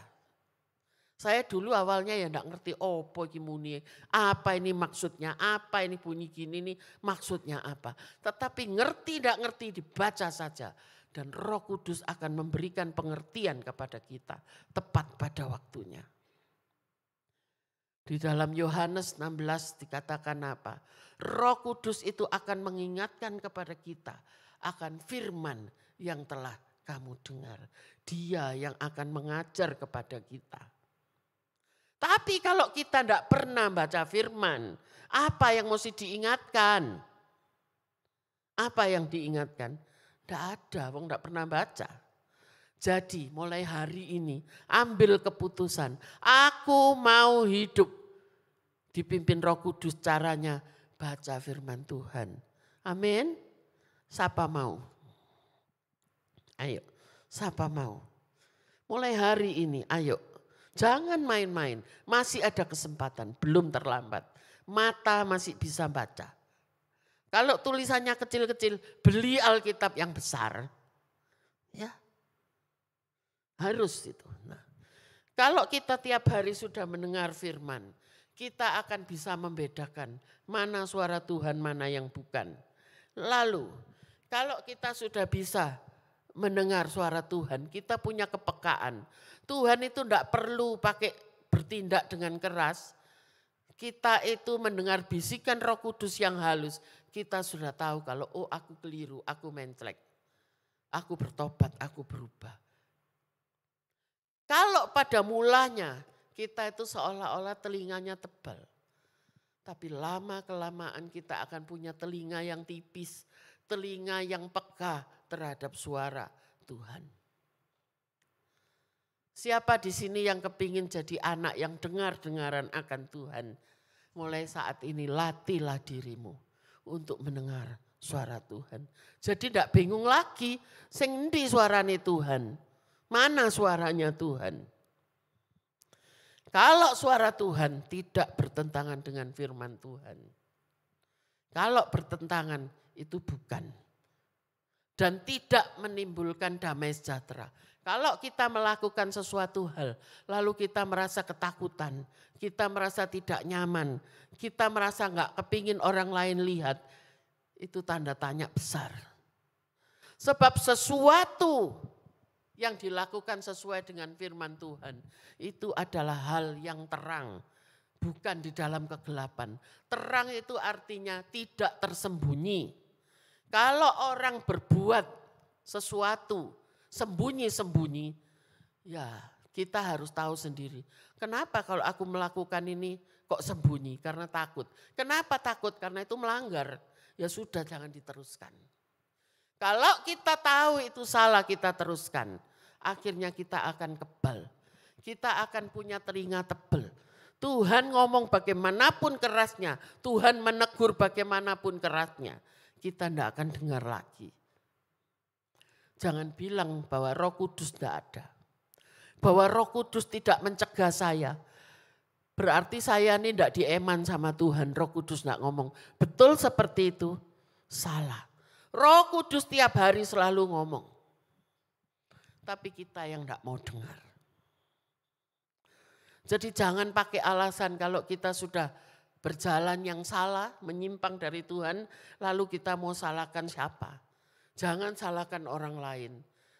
Saya dulu awalnya ya tidak ngerti opo iki muni, apa ini maksudnya, apa ini bunyi gini ini maksudnya apa. Tetapi ngerti tidak ngerti dibaca saja. Dan Roh Kudus akan memberikan pengertian kepada kita tepat pada waktunya. Di dalam Yohanes 16 dikatakan apa? Roh Kudus itu akan mengingatkan kepada kita akan firman yang telah kamu dengar. Dia yang akan mengajar kepada kita. Tapi kalau kita tidak pernah baca firman, apa yang mesti diingatkan? Apa yang diingatkan? Tidak ada, wong tidak pernah baca. Jadi mulai hari ini ambil keputusan. Aku mau hidup dipimpin Roh Kudus, caranya baca firman Tuhan. Amin. Siapa mau? Ayo, siapa mau? Mulai hari ini, ayo. Jangan main-main, masih ada kesempatan, belum terlambat. Mata masih bisa baca. Kalau tulisannya kecil-kecil, beli Alkitab yang besar. Ya, harus itu. Nah, kalau kita tiap hari sudah mendengar firman, kita akan bisa membedakan mana suara Tuhan, mana yang bukan. Lalu, kalau kita sudah bisa mendengar suara Tuhan, kita punya kepekaan. Tuhan itu tidak perlu pakai bertindak dengan keras. Kita itu mendengar bisikan Roh Kudus yang halus. Kita sudah tahu kalau aku keliru, aku menclek. Aku bertobat, aku berubah. Kalau pada mulanya kita itu seolah-olah telinganya tebal. Tapi lama-kelamaan kita akan punya telinga yang tipis. Telinga yang peka terhadap suara Tuhan. Siapa di sini yang kepingin jadi anak yang dengar-dengaran akan Tuhan? Mulai saat ini latihlah dirimu untuk mendengar suara Tuhan. Jadi tidak bingung lagi, sing endi suarane Tuhan? Mana suaranya Tuhan? Kalau suara Tuhan tidak bertentangan dengan firman Tuhan. Kalau bertentangan itu bukan. Dan tidak menimbulkan damai sejahtera. Kalau kita melakukan sesuatu hal, lalu kita merasa ketakutan, kita merasa tidak nyaman, kita merasa enggak kepingin orang lain lihat, itu tanda tanya besar. Sebab sesuatu yang dilakukan sesuai dengan firman Tuhan, itu adalah hal yang terang, bukan di dalam kegelapan. Terang itu artinya tidak tersembunyi. Kalau orang berbuat sesuatu sembunyi-sembunyi, ya kita harus tahu sendiri. Kenapa kalau aku melakukan ini kok sembunyi? Karena takut. Kenapa takut? Karena itu melanggar. Ya sudah, jangan diteruskan. Kalau kita tahu itu salah, kita teruskan. Akhirnya kita akan kebal. Kita akan punya telinga tebal. Tuhan ngomong bagaimanapun kerasnya, Tuhan menegur bagaimanapun kerasnya, kita tidak akan dengar lagi. Jangan bilang bahwa Roh Kudus tidak ada. Bahwa Roh Kudus tidak mencegah saya. Berarti saya ini tidak dieman sama Tuhan. Roh Kudus tidak ngomong. Betul seperti itu? Salah. Roh Kudus tiap hari selalu ngomong. Tapi kita yang tidak mau dengar. Jadi jangan pakai alasan kalau kita sudah berjalan yang salah, menyimpang dari Tuhan, lalu kita mau salahkan siapa? Jangan salahkan orang lain,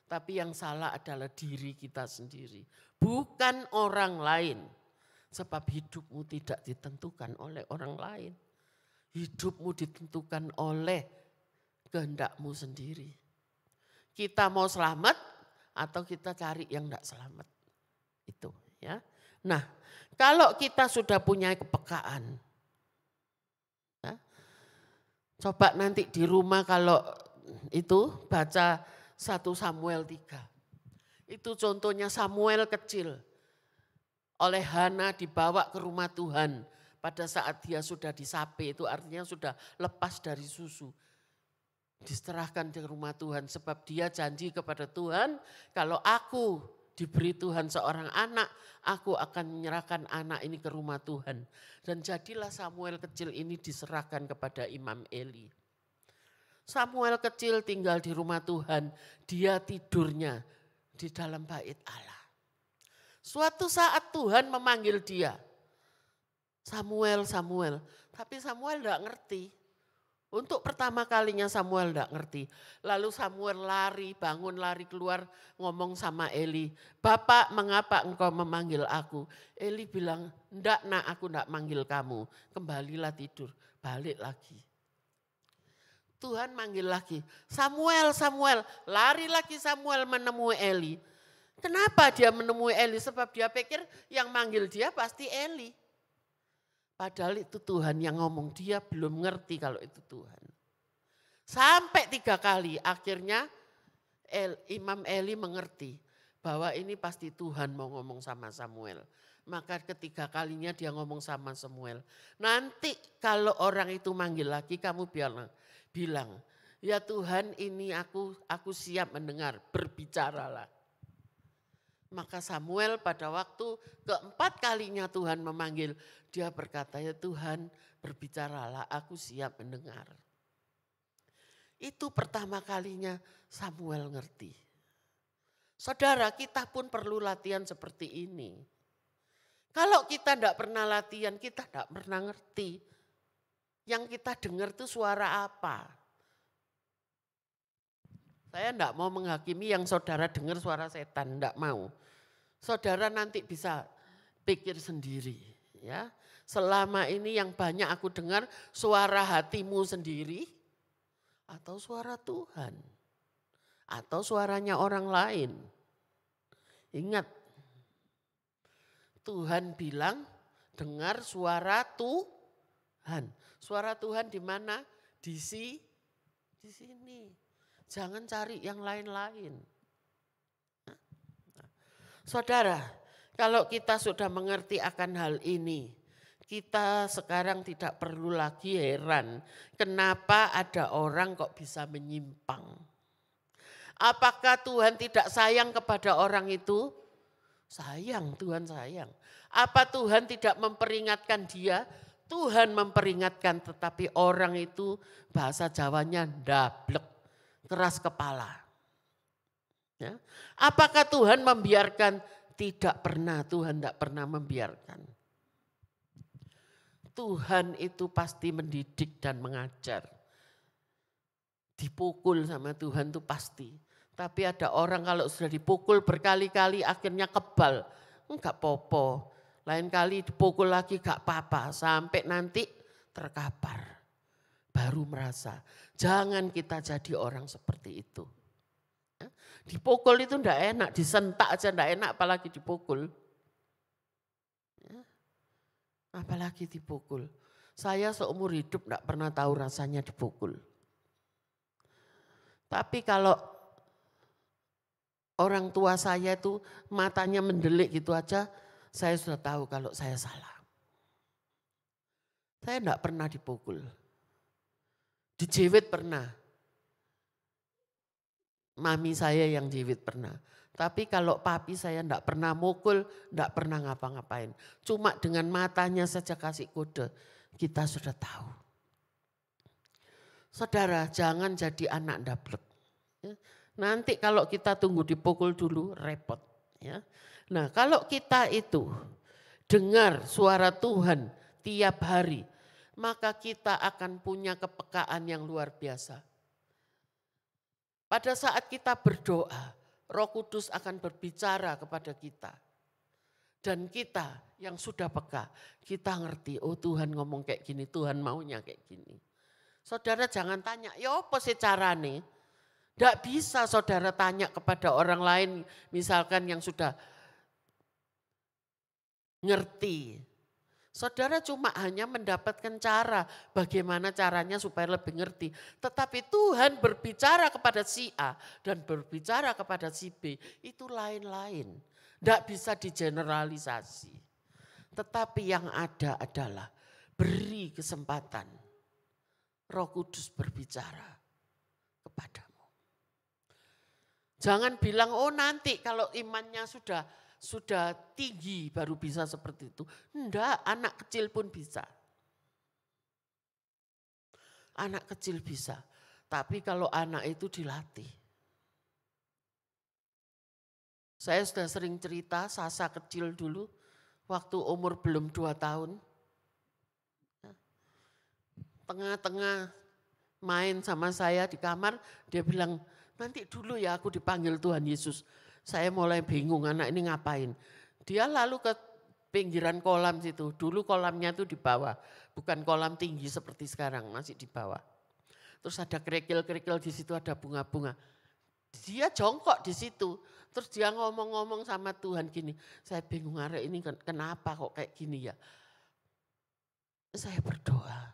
tapi yang salah adalah diri kita sendiri. Bukan orang lain, sebab hidupmu tidak ditentukan oleh orang lain. Hidupmu ditentukan oleh kehendakmu sendiri. Kita mau selamat atau kita cari yang tidak selamat. Itu ya. Nah, kalau kita sudah punya kepekaan, ya, coba nanti di rumah kalau itu baca 1 Samuel 3. Itu contohnya Samuel kecil. Oleh Hana dibawa ke rumah Tuhan. Pada saat dia sudah disape, itu artinya sudah lepas dari susu. Diserahkan di rumah Tuhan sebab dia janji kepada Tuhan, kalau aku diberi Tuhan seorang anak, aku akan menyerahkan anak ini ke rumah Tuhan. Dan jadilah Samuel kecil ini diserahkan kepada Imam Eli. Samuel kecil tinggal di rumah Tuhan, dia tidurnya di dalam bait Allah. Suatu saat Tuhan memanggil dia, Samuel, Samuel. Tapi Samuel tidak ngerti. Untuk pertama kalinya Samuel tidak ngerti. Lalu Samuel lari, bangun lari keluar ngomong sama Eli. Bapak, mengapa engkau memanggil aku? Eli bilang, enggak nak, aku enggak manggil kamu. Kembalilah tidur, balik lagi. Tuhan manggil lagi, Samuel, Samuel. Lari lagi Samuel menemui Eli. Kenapa dia menemui Eli? Sebab dia pikir yang manggil dia pasti Eli. Padahal itu Tuhan yang ngomong, dia belum ngerti kalau itu Tuhan. Sampai 3 kali akhirnya Imam Eli mengerti bahwa ini pasti Tuhan mau ngomong sama Samuel. Maka ketiga kalinya dia ngomong sama Samuel. Nanti kalau orang itu manggil lagi kamu bilang, ya Tuhan ini aku siap mendengar, berbicaralah. Maka Samuel pada waktu keempat kalinya Tuhan memanggil, dia berkata, ya Tuhan berbicaralah, aku siap mendengar. Itu pertama kalinya Samuel ngerti. Saudara, kita pun perlu latihan seperti ini. Kalau kita tidak pernah latihan, kita tidak pernah ngerti. Yang kita dengar itu suara apa? Saya tidak mau menghakimi yang saudara dengar suara setan, tidak mau. Saudara nanti bisa pikir sendiri. Ya, selama ini yang banyak aku dengar suara hatimu sendiri atau suara Tuhan atau suaranya orang lain. Ingat, Tuhan bilang dengar suara Tuhan. Suara Tuhan di mana? Di sini. Jangan cari yang lain-lain. Saudara, kalau kita sudah mengerti akan hal ini, kita sekarang tidak perlu lagi heran kenapa ada orang kok bisa menyimpang. Apakah Tuhan tidak sayang kepada orang itu? Sayang, Tuhan sayang. Apa Tuhan tidak memperingatkan dia? Tuhan memperingatkan, tetapi orang itu bahasa Jawanya ndablek, keras kepala. Ya. Apakah Tuhan membiarkan? Tidak pernah, Tuhan tidak pernah membiarkan. Tuhan itu pasti mendidik dan mengajar. Dipukul sama Tuhan itu pasti. Tapi ada orang kalau sudah dipukul berkali-kali akhirnya kebal. Enggak popo. Lain kali dipukul lagi gak apa-apa. Sampai nanti terkapar. Baru merasa. Jangan kita jadi orang seperti itu. Dipukul itu enggak enak, disentak aja enggak enak apalagi dipukul. Apalagi dipukul. Saya seumur hidup enggak pernah tahu rasanya dipukul. Tapi kalau orang tua saya itu matanya mendelik gitu aja, saya sudah tahu kalau saya salah. Saya enggak pernah dipukul. Dijewet pernah. Mami saya yang jewet pernah. Tapi kalau papi saya enggak pernah mukul, enggak pernah ngapa-ngapain. Cuma dengan matanya saja kasih kode, kita sudah tahu. Saudara, jangan jadi anak ndablek. Nanti kalau kita tunggu dipukul dulu, repot. Ya. Nah kalau kita itu dengar suara Tuhan tiap hari, maka kita akan punya kepekaan yang luar biasa. Pada saat kita berdoa, Roh Kudus akan berbicara kepada kita. Dan kita yang sudah peka, kita ngerti, oh Tuhan ngomong kayak gini, Tuhan maunya kayak gini. Saudara jangan tanya, ya apa sih carane? Tidak bisa saudara tanya kepada orang lain, misalkan yang sudah ngerti. Saudara cuma hanya mendapatkan cara, bagaimana caranya supaya lebih ngerti. Tetapi Tuhan berbicara kepada si A dan berbicara kepada si B, itu lain-lain. Tidak bisa digeneralisasi. Tetapi yang ada adalah beri kesempatan Roh Kudus berbicara kepadamu. Jangan bilang, oh nanti kalau imannya sudah tinggi baru bisa seperti itu. Enggak, anak kecil pun bisa. Anak kecil bisa. Tapi kalau anak itu dilatih. Saya sudah sering cerita Sasa kecil dulu. Waktu umur belum 2 tahun. Tengah-tengah main sama saya di kamar. Dia bilang, nanti dulu ya aku dipanggil Tuhan Yesus. Saya mulai bingung anak ini ngapain. Dia lalu ke pinggiran kolam situ. Dulu kolamnya itu di bawah. Bukan kolam tinggi seperti sekarang, masih di bawah. Terus ada kerikil-kerikil di situ, ada bunga-bunga. Dia jongkok di situ. Terus dia ngomong-ngomong sama Tuhan gini. Saya bingung arek ini kenapa kok kayak gini ya. Saya berdoa.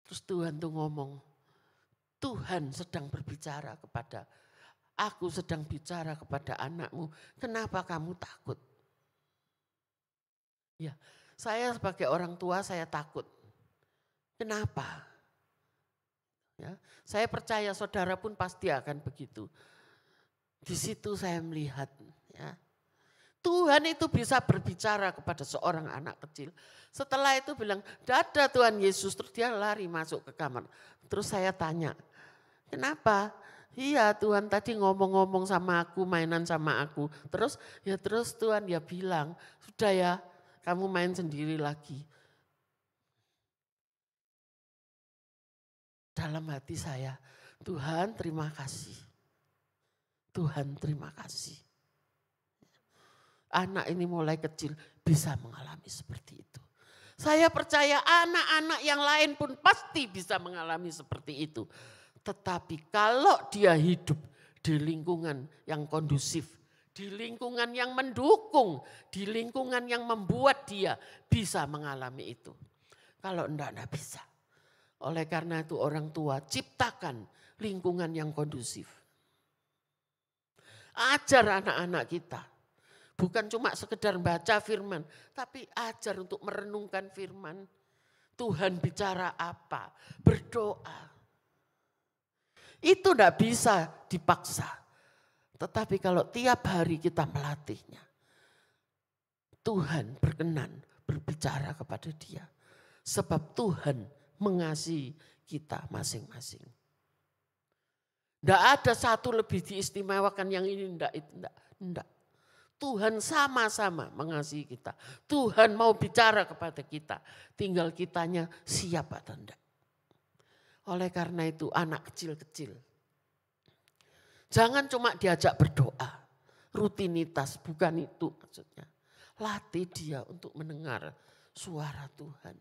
Terus Tuhan tuh ngomong. Tuhan sedang berbicara kepada aku sedang bicara kepada anakmu, kenapa kamu takut? Ya, saya sebagai orang tua saya takut. Kenapa? Ya, saya percaya saudara pun pasti akan begitu. Di situ saya melihat, ya, Tuhan itu bisa berbicara kepada seorang anak kecil. Setelah itu bilang, dadah Tuhan Yesus, terus dia lari masuk ke kamar. Terus saya tanya, kenapa? Iya Tuhan tadi ngomong-ngomong sama aku, mainan sama aku. Terus Tuhan dia bilang, sudah ya kamu main sendiri lagi. Dalam hati saya, Tuhan terima kasih. Tuhan terima kasih. Anak ini mulai kecil bisa mengalami seperti itu. Saya percaya anak-anak yang lain pun pasti bisa mengalami seperti itu. Tetapi kalau dia hidup di lingkungan yang kondusif, di lingkungan yang mendukung, di lingkungan yang membuat dia bisa mengalami itu. Kalau enggak bisa. Oleh karena itu orang tua ciptakan lingkungan yang kondusif. Ajar anak-anak kita. Bukan cuma sekedar baca firman, tapi ajar untuk merenungkan firman. Tuhan bicara apa? Berdoa. Itu tidak bisa dipaksa. Tetapi kalau tiap hari kita melatihnya, Tuhan berkenan berbicara kepada dia. Sebab Tuhan mengasihi kita masing-masing. Tidak ada satu lebih diistimewakan yang ini, enggak. Tuhan sama-sama mengasihi kita. Tuhan mau bicara kepada kita. Tinggal kitanya siap atau enggak. Oleh karena itu anak kecil-kecil, jangan cuma diajak berdoa. Rutinitas, bukan itu maksudnya. Latih dia untuk mendengar suara Tuhan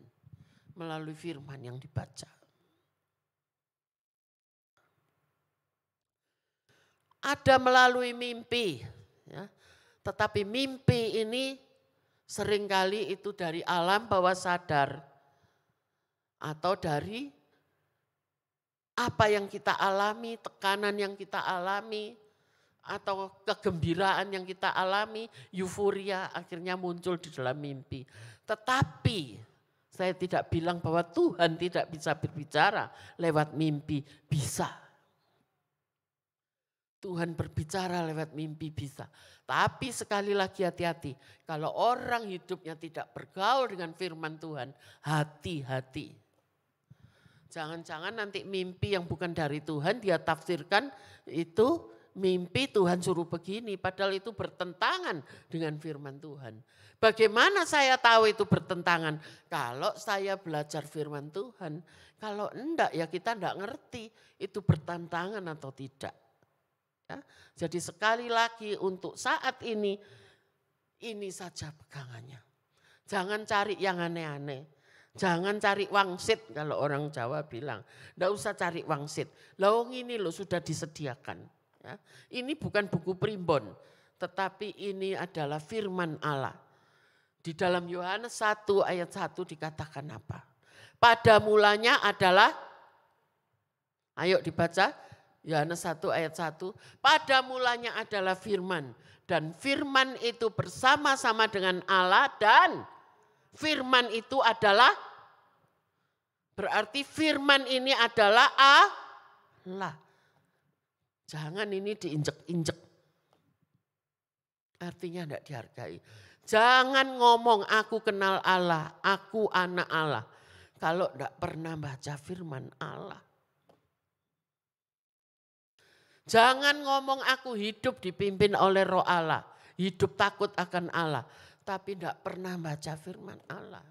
melalui firman yang dibaca. Ada melalui mimpi, ya. Tetapi mimpi ini seringkali itu dari alam bawah sadar atau dari apa yang kita alami, tekanan yang kita alami, atau kegembiraan yang kita alami, euforia akhirnya muncul di dalam mimpi. Tetapi saya tidak bilang bahwa Tuhan tidak bisa berbicara lewat mimpi, bisa. Tuhan berbicara lewat mimpi bisa. Tapi sekali lagi hati-hati. Kalau orang hidupnya tidak bergaul dengan firman Tuhan, hati-hati. Jangan-jangan nanti mimpi yang bukan dari Tuhan dia tafsirkan itu mimpi Tuhan suruh begini. Padahal itu bertentangan dengan firman Tuhan. Bagaimana saya tahu itu bertentangan? Kalau saya belajar firman Tuhan. Kalau enggak ya kita enggak ngerti itu bertentangan atau tidak. Ya, jadi sekali lagi untuk saat ini saja pegangannya. Jangan cari yang aneh-aneh. Jangan cari wangsit kalau orang Jawa bilang. Nggak usah cari wangsit. Lawang ini loh sudah disediakan. Ya, ini bukan buku primbon. Tetapi ini adalah firman Allah. Di dalam Yohanes 1 ayat 1 dikatakan apa? Pada mulanya adalah, ayo dibaca. Yohanes 1 ayat 1, pada mulanya adalah firman. Dan firman itu bersama-sama dengan Allah dan firman itu adalah, berarti firman ini adalah Allah. Jangan ini diinjek-injek. Artinya tidak dihargai. Jangan ngomong aku kenal Allah, aku anak Allah. Kalau tidak pernah baca firman Allah. Jangan ngomong aku hidup dipimpin oleh Roh Allah. Hidup takut akan Allah. Tapi tidak pernah baca firman Allah.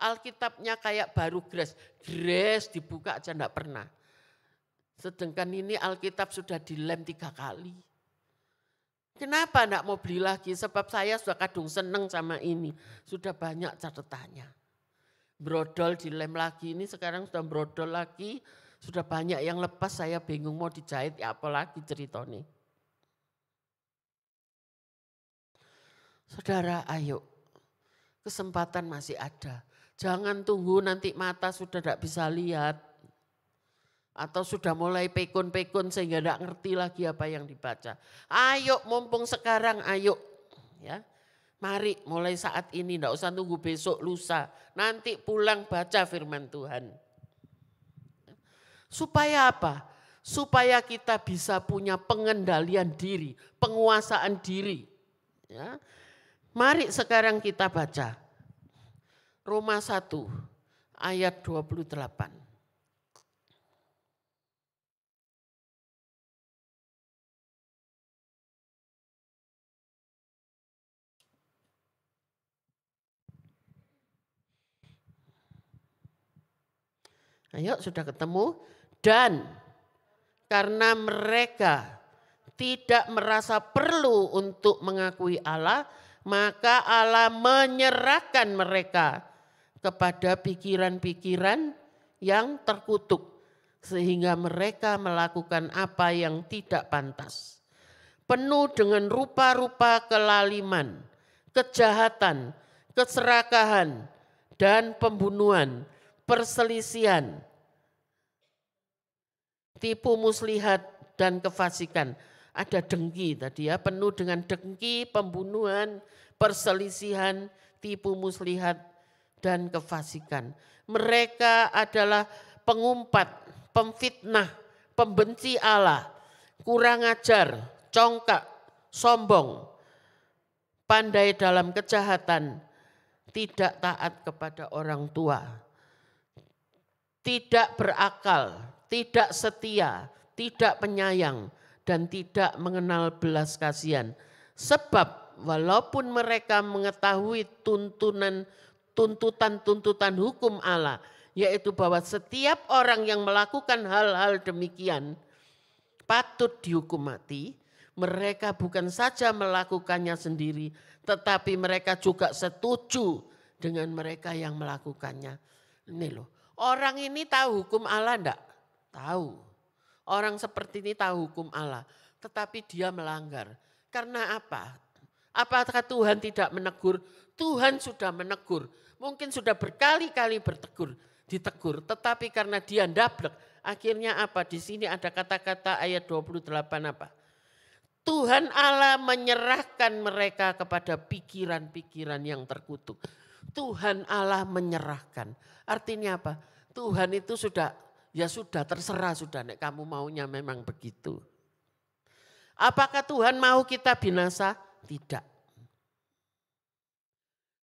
Alkitabnya kayak baru grace dibuka aja tidak pernah. Sedangkan ini Alkitab sudah dilem 3 kali. Kenapa tidak mau beli lagi? Sebab saya sudah kadung seneng sama ini. Sudah banyak catatannya. Brodol dilem lagi, ini sekarang sudah brodol lagi. Sudah banyak yang lepas, saya bingung mau dijahit ya apalagi ceritanya. Saudara, ayo. Kesempatan masih ada. Jangan tunggu nanti mata sudah tidak bisa lihat. Atau sudah mulai pekun-pekun sehingga tidak ngerti lagi apa yang dibaca. Ayo mumpung sekarang, ayo. Ya, mari mulai saat ini, tidak usah tunggu besok lusa. Nanti pulang baca firman Tuhan. Supaya apa? Supaya kita bisa punya pengendalian diri, penguasaan diri. Ya. Mari sekarang kita baca. Roma 1 ayat 28. Ayo sudah ketemu. Dan karena mereka tidak merasa perlu untuk mengakui Allah, maka Allah menyerahkan mereka kepada pikiran-pikiran yang terkutuk. Sehingga mereka melakukan apa yang tidak pantas. Penuh dengan rupa-rupa kelaliman, kejahatan, keserakahan, dan pembunuhan, perselisihan, tipu muslihat dan kefasikan. Ada dengki tadi ya, penuh dengan dengki, pembunuhan, perselisihan, tipu muslihat dan kefasikan. Mereka adalah pengumpat, pemfitnah, pembenci Allah, kurang ajar, congkak, sombong, pandai dalam kejahatan, tidak taat kepada orang tua, tidak berakal, tidak setia, tidak penyayang, dan tidak mengenal belas kasihan. Sebab walaupun mereka mengetahui tuntutan hukum Allah, yaitu bahwa setiap orang yang melakukan hal-hal demikian patut dihukum mati, mereka bukan saja melakukannya sendiri, tetapi mereka juga setuju dengan mereka yang melakukannya. Ini loh, orang ini tahu hukum Allah enggak? Tahu. Orang seperti ini tahu hukum Allah, tetapi dia melanggar. Karena apa? Apakah Tuhan tidak menegur? Tuhan sudah menegur. Mungkin sudah berkali-kali ditegur, tetapi karena dia ndablek, akhirnya apa? Di sini ada kata-kata ayat 28 apa? Tuhan Allah menyerahkan mereka kepada pikiran-pikiran yang terkutuk. Tuhan Allah menyerahkan. Artinya apa? Tuhan itu sudah terserah sudah, nek kamu maunya memang begitu. Apakah Tuhan mau kita binasa? Tidak.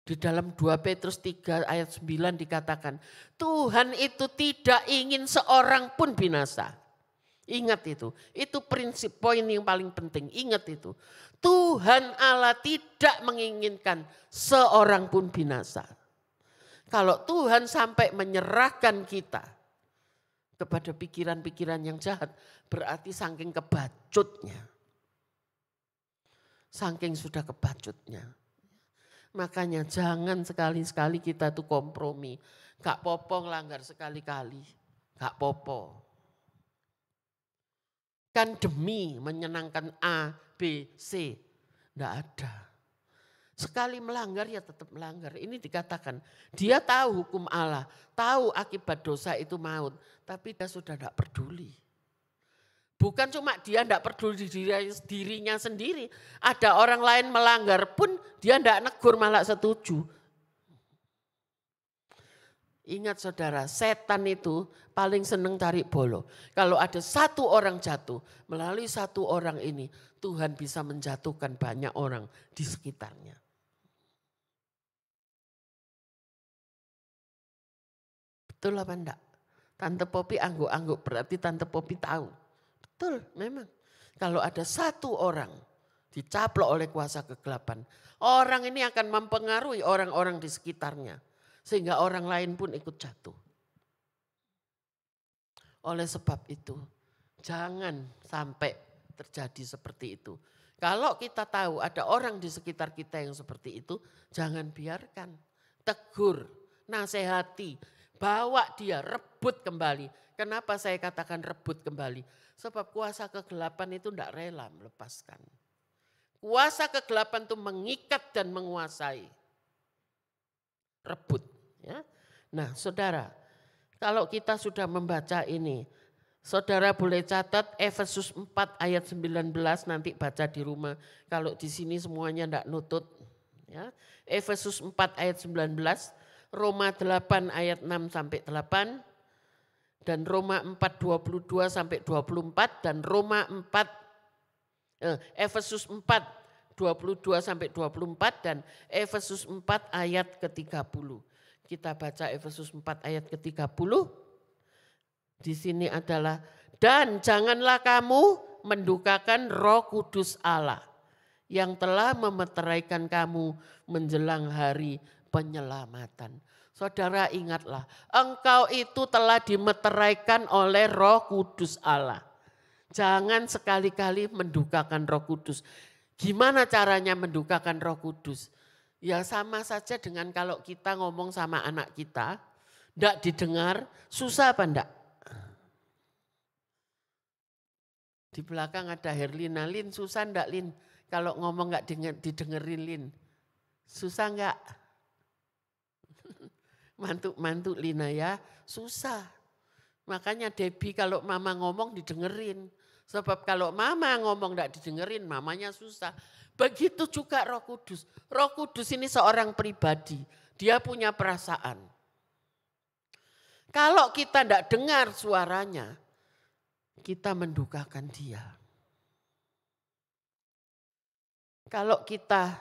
Di dalam 2 Petrus 3 ayat 9 dikatakan, Tuhan itu tidak ingin seorang pun binasa. Ingat itu prinsip poin yang paling penting, ingat itu. Tuhan Allah tidak menginginkan seorang pun binasa. Kalau Tuhan sampai menyerahkan kita kepada pikiran-pikiran yang jahat, berarti saking kebacutnya. Saking sudah kebacutnya. Makanya jangan sekali-sekali kita tuh kompromi. Gak popo ngelanggar sekali-kali. Gak popo. Kan demi menyenangkan A, B, C. Nggak ada. Sekali melanggar ya tetap melanggar. Ini dikatakan dia tahu hukum Allah. Tahu akibat dosa itu maut. Tapi dia sudah tidak peduli. Bukan cuma dia tidak peduli dirinya sendiri. Ada orang lain melanggar pun dia tidak negur, malah setuju. Ingat saudara, setan itu paling senang cari bolo. Kalau ada satu orang jatuh, melalui satu orang ini Tuhan bisa menjatuhkan banyak orang di sekitarnya. Betul apa enggak? Tante Popi angguk-angguk, berarti Tante Popi tahu. Betul, memang. Kalau ada satu orang dicaplok oleh kuasa kegelapan, orang ini akan mempengaruhi orang-orang di sekitarnya. Sehingga orang lain pun ikut jatuh. Oleh sebab itu, jangan sampai terjadi seperti itu. Kalau kita tahu ada orang di sekitar kita yang seperti itu, jangan biarkan. Tegur, nasihati, bawa dia, rebut kembali. Kenapa saya katakan rebut kembali? Sebab kuasa kegelapan itu tidak rela melepaskan. Kuasa kegelapan itu mengikat dan menguasai. Rebut. Ya. Nah saudara, kalau kita sudah membaca ini, saudara boleh catat Efesus 4 ayat 19, nanti baca di rumah. Kalau di sini semuanya tidak nutut. Ya. Efesus 4 ayat 19, Roma 8 ayat 6 sampai 8, dan Roma 4 22 sampai 24, dan Efesus 4 22 sampai 24, dan Efesus 4 ayat ke-30. Kita baca Efesus 4 ayat ke-30. Di sini adalah, dan janganlah kamu mendukakan Roh Kudus Allah yang telah memeteraikan kamu menjelang hari penyelamatan. Saudara ingatlah, engkau itu telah dimeteraikan oleh Roh Kudus Allah. Jangan sekali-kali mendukakan Roh Kudus. Gimana caranya mendukakan Roh Kudus? Ya sama saja dengan kalau kita ngomong sama anak kita, enggak didengar, susah apa enggak? Di belakang ada Herlina, Lin susah enggak Lin? Kalau ngomong enggak didengerin Lin, susah enggak? Mantuk Lina ya, susah. Makanya Debbie kalau mama ngomong didengerin. Sebab kalau mama ngomong enggak didengerin, mamanya susah. Begitu juga Roh Kudus. Roh Kudus ini seorang pribadi. Dia punya perasaan. Kalau kita tidak dengar suaranya, kita mendukakan dia. Kalau kita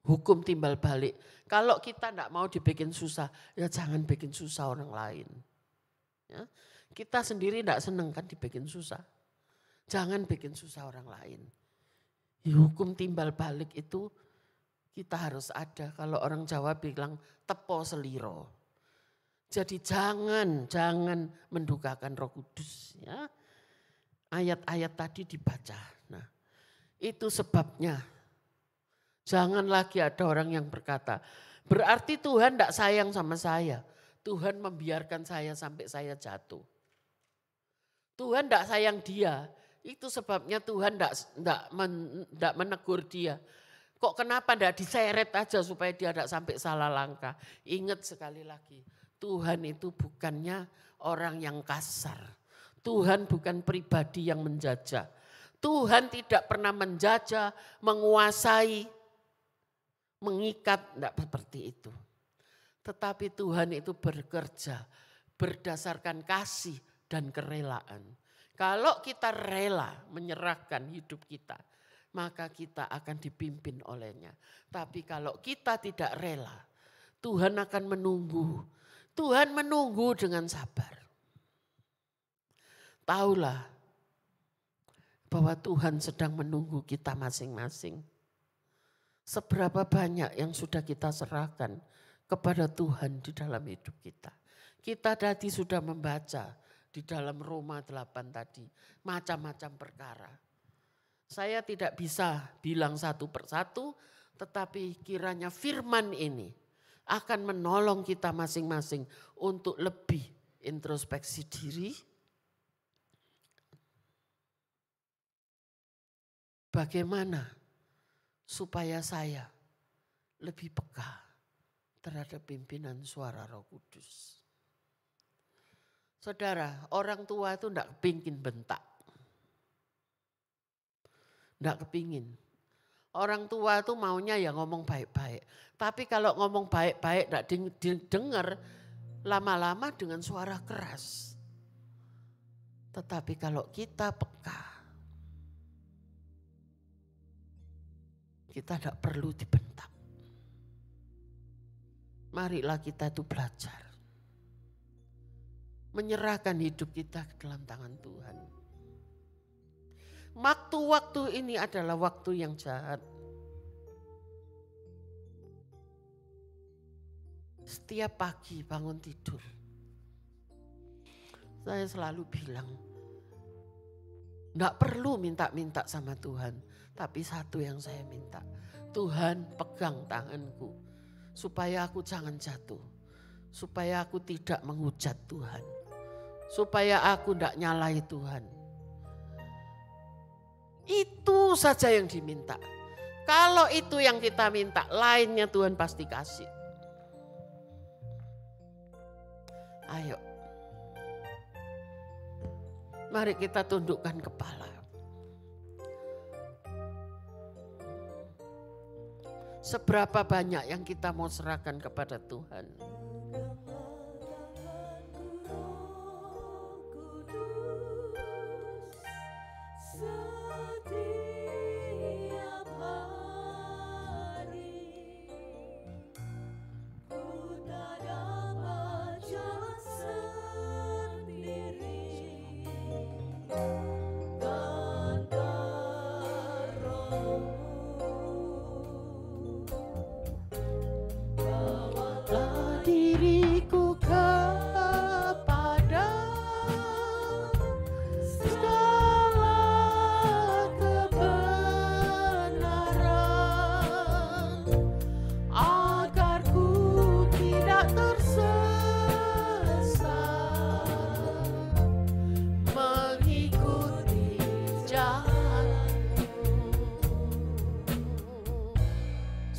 hukum timbal balik, kalau kita tidak mau dibikin susah, ya jangan bikin susah orang lain. Ya. Kita sendiri tidak seneng kan dibikin susah. Jangan bikin susah orang lain. Hukum timbal balik itu kita harus ada. Kalau orang Jawa bilang tepo seliro. Jadi jangan mendukakan Roh Kudus ya. Ayat-ayat tadi dibaca. Nah, itu sebabnya. Jangan lagi ada orang yang berkata, berarti Tuhan tidak sayang sama saya. Tuhan membiarkan saya sampai saya jatuh. Tuhan tidak sayang dia. Itu sebabnya Tuhan tidak menegur dia. Kok kenapa tidak diseret aja supaya dia tidak sampai salah langkah. Ingat sekali lagi, Tuhan itu bukannya orang yang kasar. Tuhan bukan pribadi yang menjajah. Tuhan tidak pernah menjajah, menguasai, mengikat, tidak seperti itu. Tetapi Tuhan itu bekerja berdasarkan kasih dan kerelaan. Kalau kita rela menyerahkan hidup kita, maka kita akan dipimpin olehnya. Tapi kalau kita tidak rela, Tuhan akan menunggu. Tuhan menunggu dengan sabar. Taulah bahwa Tuhan sedang menunggu kita masing-masing. Seberapa banyak yang sudah kita serahkan kepada Tuhan di dalam hidup kita. Kita tadi sudah membaca di dalam Roma 8 tadi macam-macam perkara. Saya tidak bisa bilang satu persatu, tetapi kiranya firman ini akan menolong kita masing-masing untuk lebih introspeksi diri. Bagaimana supaya saya lebih peka terhadap pimpinan suara Roh Kudus. Saudara, orang tua itu tidak kepingin bentak. Tidak kepingin. Orang tua itu maunya ya ngomong baik-baik. Tapi kalau ngomong baik-baik tidak didengar, lama-lama dengan suara keras. Tetapi kalau kita peka, kita tidak perlu dibentak. Marilah kita itu belajar. Menyerahkan hidup kita ke dalam tangan Tuhan. Waktu-waktu ini adalah waktu yang jahat. Setiap pagi bangun tidur, saya selalu bilang, enggak perlu minta-minta sama Tuhan. Tapi satu yang saya minta, Tuhan pegang tanganku supaya aku jangan jatuh. Supaya aku tidak menghujat Tuhan. Supaya aku tidak nyalahi Tuhan. Itu saja yang diminta. Kalau itu yang kita minta, lainnya Tuhan pasti kasih. Ayo. Mari kita tundukkan kepala. Seberapa banyak yang kita mau serahkan kepada Tuhan.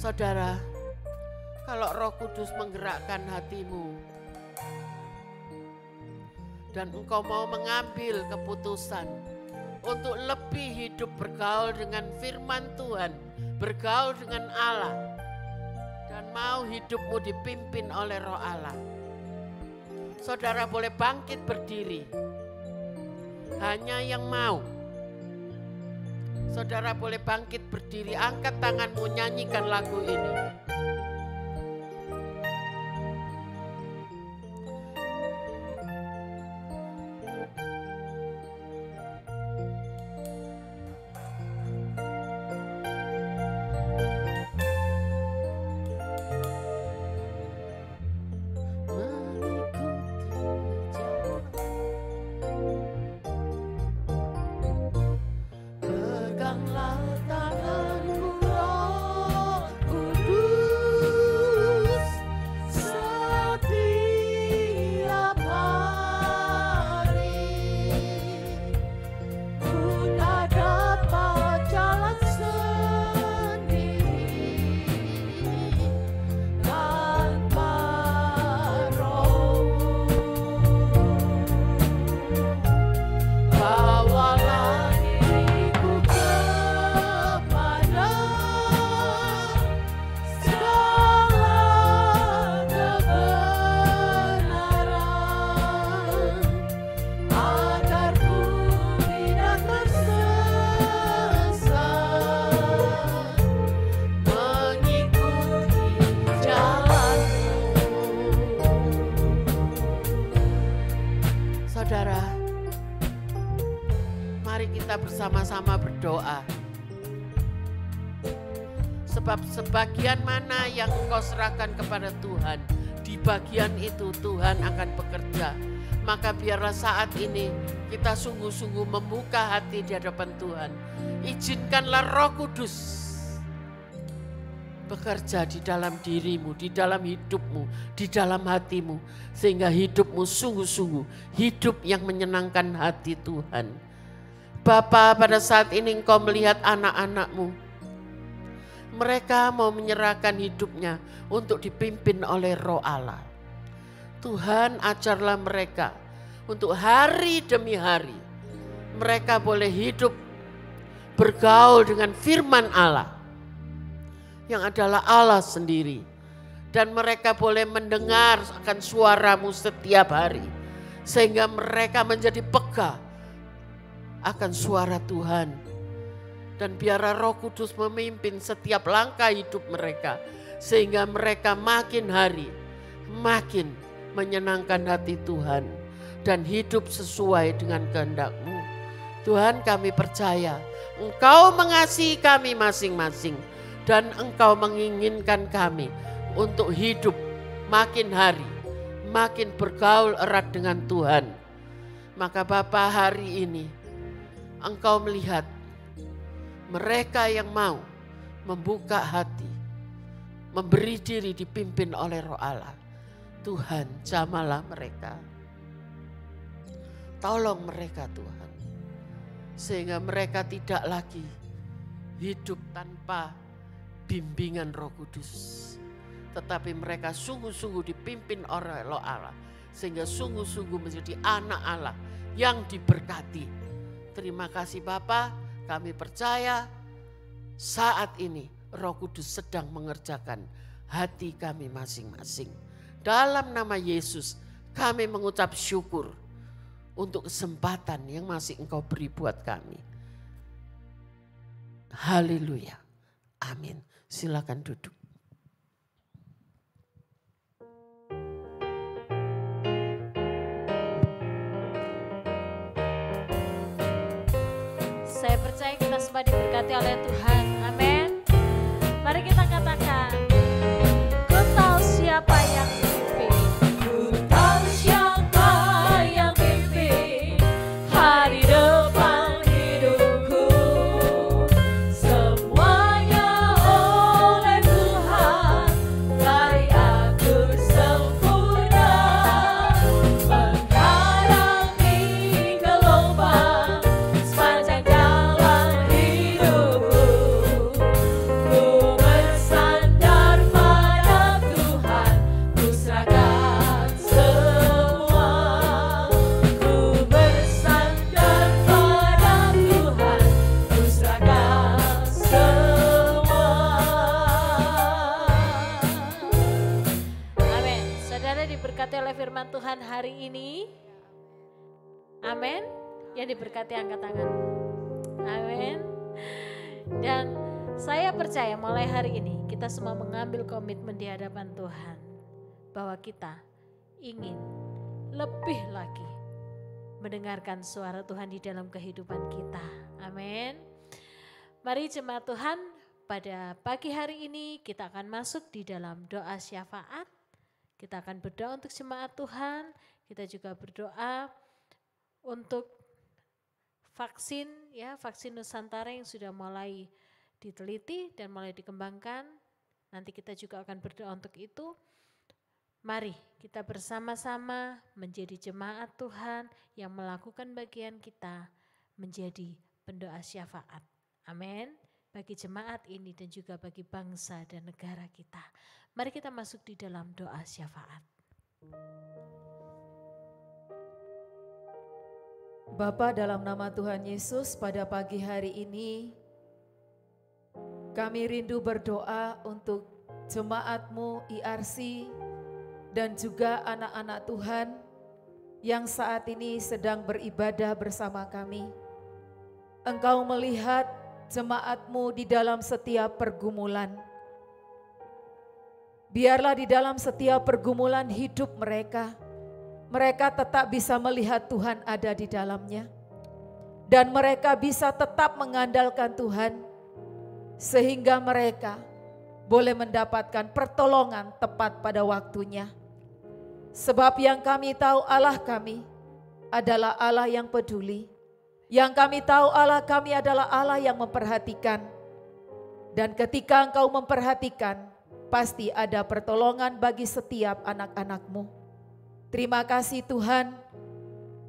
Saudara, kalau Roh Kudus menggerakkan hatimu dan engkau mau mengambil keputusan untuk lebih hidup bergaul dengan firman Tuhan, bergaul dengan Allah, dan mau hidupmu dipimpin oleh Roh Allah, saudara boleh bangkit berdiri. Hanya yang mau. Saudara boleh bangkit berdiri, angkat tanganmu, nyanyikan lagu ini. berdoa. Sebab sebagian mana yang engkau serahkan kepada Tuhan, di bagian itu Tuhan akan bekerja. Maka biarlah saat ini kita sungguh-sungguh membuka hati di hadapan Tuhan. Izinkanlah Roh Kudus bekerja di dalam dirimu, di dalam hidupmu, di dalam hatimu. Sehingga hidupmu sungguh-sungguh hidup yang menyenangkan hati Tuhan. Bapa, pada saat ini engkau melihat anak-anakmu. Mereka mau menyerahkan hidupnya untuk dipimpin oleh Roh Allah. Tuhan, ajarlah mereka untuk hari demi hari. Mereka boleh hidup bergaul dengan firman Allah yang adalah Allah sendiri. Dan mereka boleh mendengar akan suaramu setiap hari. Sehingga mereka menjadi peka akan suara Tuhan. Dan biarlah Roh Kudus memimpin setiap langkah hidup mereka. Sehingga mereka makin hari makin menyenangkan hati Tuhan. Dan hidup sesuai dengan kehendak-Mu. Tuhan, kami percaya Engkau mengasihi kami masing-masing. Dan Engkau menginginkan kami untuk hidup makin hari, makin bergaul erat dengan Tuhan. Maka Bapa, hari ini Engkau melihat mereka yang mau membuka hati, memberi diri dipimpin oleh Roh Allah. Tuhan, jamalah mereka. Tolong mereka Tuhan. Sehingga mereka tidak lagi hidup tanpa bimbingan Roh Kudus. Tetapi mereka sungguh-sungguh dipimpin oleh Roh Allah. Sehingga sungguh-sungguh menjadi anak Allah yang diberkati. Terima kasih Bapa, kami percaya saat ini Roh Kudus sedang mengerjakan hati kami masing-masing. Dalam nama Yesus kami mengucap syukur untuk kesempatan yang masih Engkau beri buat kami. Haleluya. Amin. Silakan duduk. Saya percaya kita semua diberkati oleh Tuhan. Amin. Mari kita katakan, ku tahu siapa yang pimpin. Ku tahu siapa yang pimpin hari depan hidupku. Semuanya oleh Tuhan, dari aku sempurna. Menghadapi gelombang sepanjang jalan hidupku. Ku bersandar pada Tuhan, ku serahkan semua. Ku bersandar pada Tuhan, ku serahkan semua. Amin. Saudara diberkati oleh firman Tuhan hari ini. Amin. Yang diberkati angkat tangan. Amin. Dan saya percaya mulai hari ini kita semua mengambil komitmen di hadapan Tuhan. Bahwa kita ingin lebih lagi mendengarkan suara Tuhan di dalam kehidupan kita. Amin. Mari jemaat Tuhan, pada pagi hari ini kita akan masuk di dalam doa syafaat. Kita akan berdoa untuk jemaat Tuhan. Kita juga berdoa untuk vaksin, ya, vaksin Nusantara yang sudah mulai diteliti dan mulai dikembangkan. Nanti kita juga akan berdoa untuk itu. Mari kita bersama-sama menjadi jemaat Tuhan yang melakukan bagian kita menjadi pendoa syafaat. Amin. Bagi jemaat ini dan juga bagi bangsa dan negara kita. Mari kita masuk di dalam doa syafaat. Bapa, dalam nama Tuhan Yesus, pada pagi hari ini kami rindu berdoa untuk jemaat-Mu IRC dan juga anak-anak Tuhan yang saat ini sedang beribadah bersama kami. Engkau melihat jemaat-Mu di dalam setiap pergumulan. Biarlah di dalam setiap pergumulan hidup mereka tetap bisa melihat Tuhan ada di dalamnya. dan mereka bisa tetap mengandalkan Tuhan, sehingga mereka boleh mendapatkan pertolongan tepat pada waktunya. Sebab yang kami tahu Allah kami adalah Allah yang peduli. Yang kami tahu Allah kami adalah Allah yang memperhatikan. Dan ketika Engkau memperhatikan, pasti ada pertolongan bagi setiap anak-anak-Mu. Terima kasih Tuhan,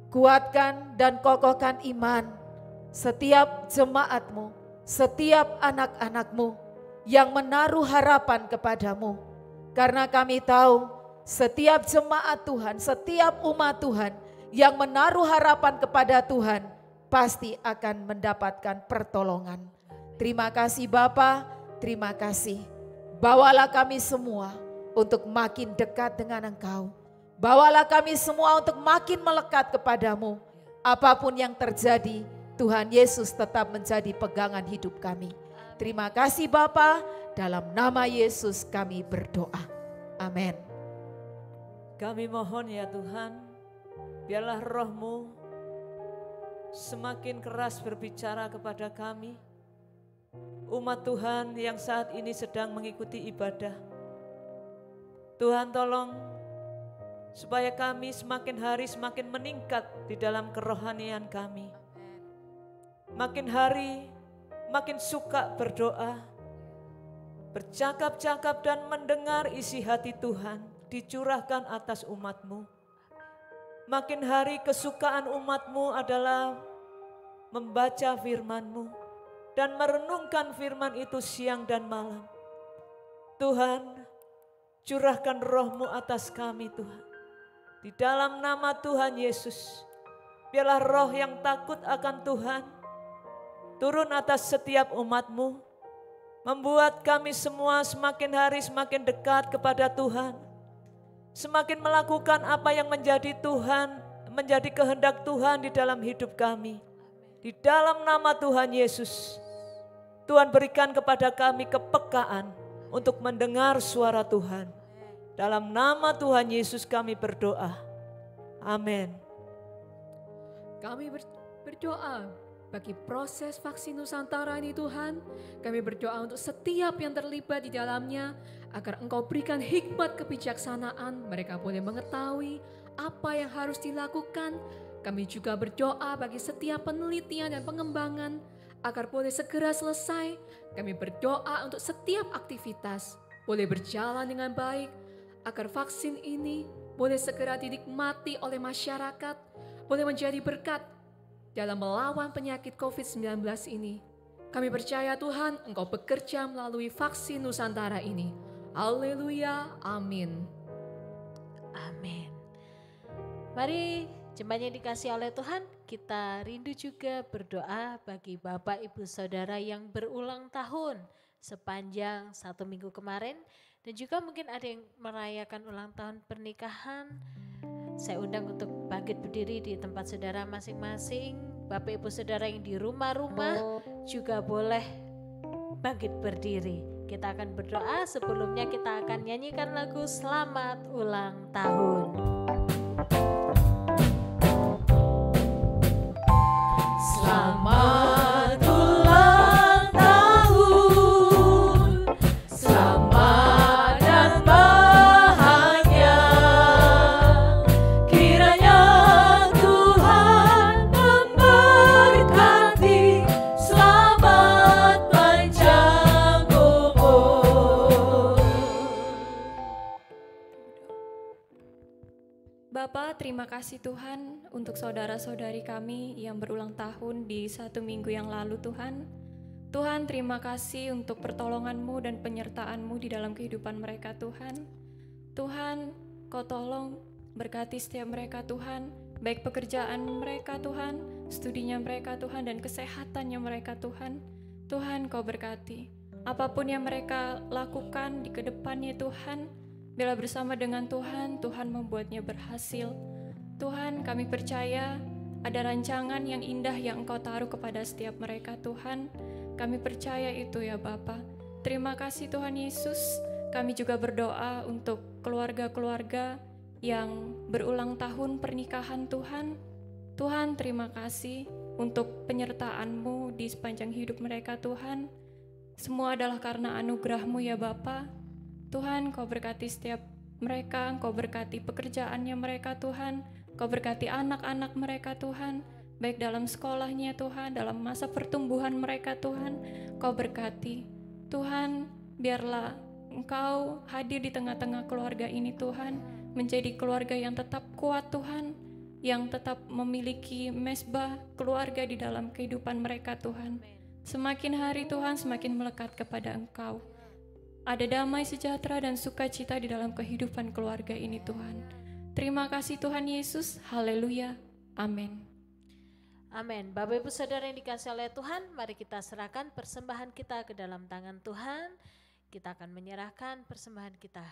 kuatkan dan kokohkan iman setiap jemaat-Mu, setiap anak-anak-Mu yang menaruh harapan kepadamu. Karena kami tahu setiap jemaat Tuhan, setiap umat Tuhan yang menaruh harapan kepada Tuhan pasti akan mendapatkan pertolongan. Terima kasih Bapa, terima kasih. Bawalah kami semua untuk makin dekat dengan Engkau. Bawalah kami semua untuk makin melekat kepadamu. Apapun yang terjadi, Tuhan Yesus tetap menjadi pegangan hidup kami. Terima kasih Bapa, dalam nama Yesus kami berdoa. Amin. Kami mohon ya Tuhan, biarlah Roh-Mu semakin keras berbicara kepada kami, umat Tuhan yang saat ini sedang mengikuti ibadah. Tuhan tolong supaya kami semakin hari semakin meningkat di dalam kerohanian kami. Makin hari makin suka berdoa, bercakap-cakap dan mendengar isi hati Tuhan dicurahkan atas umat-Mu. Makin hari kesukaan umat-Mu adalah membaca firman-Mu dan merenungkan firman itu siang dan malam. Tuhan, curahkan Roh-Mu atas kami Tuhan. Di dalam nama Tuhan Yesus, biarlah roh yang takut akan Tuhan turun atas setiap umat-Mu, membuat kami semua semakin hari semakin dekat kepada Tuhan, semakin melakukan apa yang menjadi Tuhan, menjadi kehendak Tuhan di dalam hidup kami. Di dalam nama Tuhan Yesus, Tuhan berikan kepada kami kepekaan untuk mendengar suara Tuhan. Dalam nama Tuhan Yesus kami berdoa. Amin. Kami berdoa bagi proses vaksin Nusantara ini Tuhan. Kami berdoa untuk setiap yang terlibat di dalamnya, agar Engkau berikan hikmat kebijaksanaan, mereka boleh mengetahui apa yang harus dilakukan. Kami juga berdoa bagi setiap penelitian dan pengembangan, agar boleh segera selesai. Kami berdoa untuk setiap aktivitas boleh berjalan dengan baik, agar vaksin ini boleh segera dinikmati oleh masyarakat, boleh menjadi berkat dalam melawan penyakit COVID-19 ini. Kami percaya Tuhan, Engkau bekerja melalui vaksin Nusantara ini. Haleluya, amin. Amin. Mari jemaat yang dikasihi oleh Tuhan, kita rindu juga berdoa bagi Bapak Ibu Saudara yang berulang tahun sepanjang 1 minggu kemarin, dan juga mungkin ada yang merayakan ulang tahun pernikahan. Saya undang untuk bangkit berdiri di tempat saudara masing-masing. Bapak Ibu Saudara yang di rumah-rumah juga boleh bangkit berdiri. Kita akan berdoa, sebelumnya kita akan nyanyikan lagu Selamat Ulang Tahun. Selamat ulang tahun, selamat dan bahagia. Kiranya Tuhan memberkati, selamat panjang umur. Bapak, terima kasih Tuhan untuk saudara-saudari kami yang berulang tahun di 1 minggu yang lalu Tuhan. Tuhan, terima kasih untuk pertolongan-Mu dan penyertaan-Mu di dalam kehidupan mereka Tuhan. Tuhan, Kau tolong berkati setiap mereka Tuhan, baik pekerjaan mereka Tuhan, studinya mereka Tuhan, dan kesehatannya mereka Tuhan. Tuhan, Kau berkati apapun yang mereka lakukan di kedepannya Tuhan. Bila bersama dengan Tuhan, Tuhan membuatnya berhasil. Tuhan, kami percaya ada rancangan yang indah yang Engkau taruh kepada setiap mereka Tuhan. Kami percaya itu ya Bapa. Terima kasih Tuhan Yesus. Kami juga berdoa untuk keluarga-keluarga yang berulang tahun pernikahan Tuhan. Tuhan, terima kasih. untuk penyertaan-Mu di sepanjang hidup mereka Tuhan. Semua adalah karena anugerah-Mu ya Bapa. Tuhan, Kau berkati setiap mereka, Kau berkati pekerjaannya mereka Tuhan, Kau berkati anak-anak mereka Tuhan, baik dalam sekolahnya Tuhan, dalam masa pertumbuhan mereka Tuhan, Kau berkati. Tuhan, biarlah Engkau hadir di tengah-tengah keluarga ini Tuhan, menjadi keluarga yang tetap kuat Tuhan, yang tetap memiliki mesbah keluarga di dalam kehidupan mereka Tuhan. Semakin hari Tuhan, semakin melekat kepada Engkau. Ada damai sejahtera dan sukacita di dalam kehidupan keluarga ini Tuhan. Terima kasih Tuhan Yesus, haleluya, amin. Amin. Bapak Ibu Saudara yang dikasihi oleh Tuhan, mari kita serahkan persembahan kita ke dalam tangan Tuhan. Kita akan menyerahkan persembahan kita.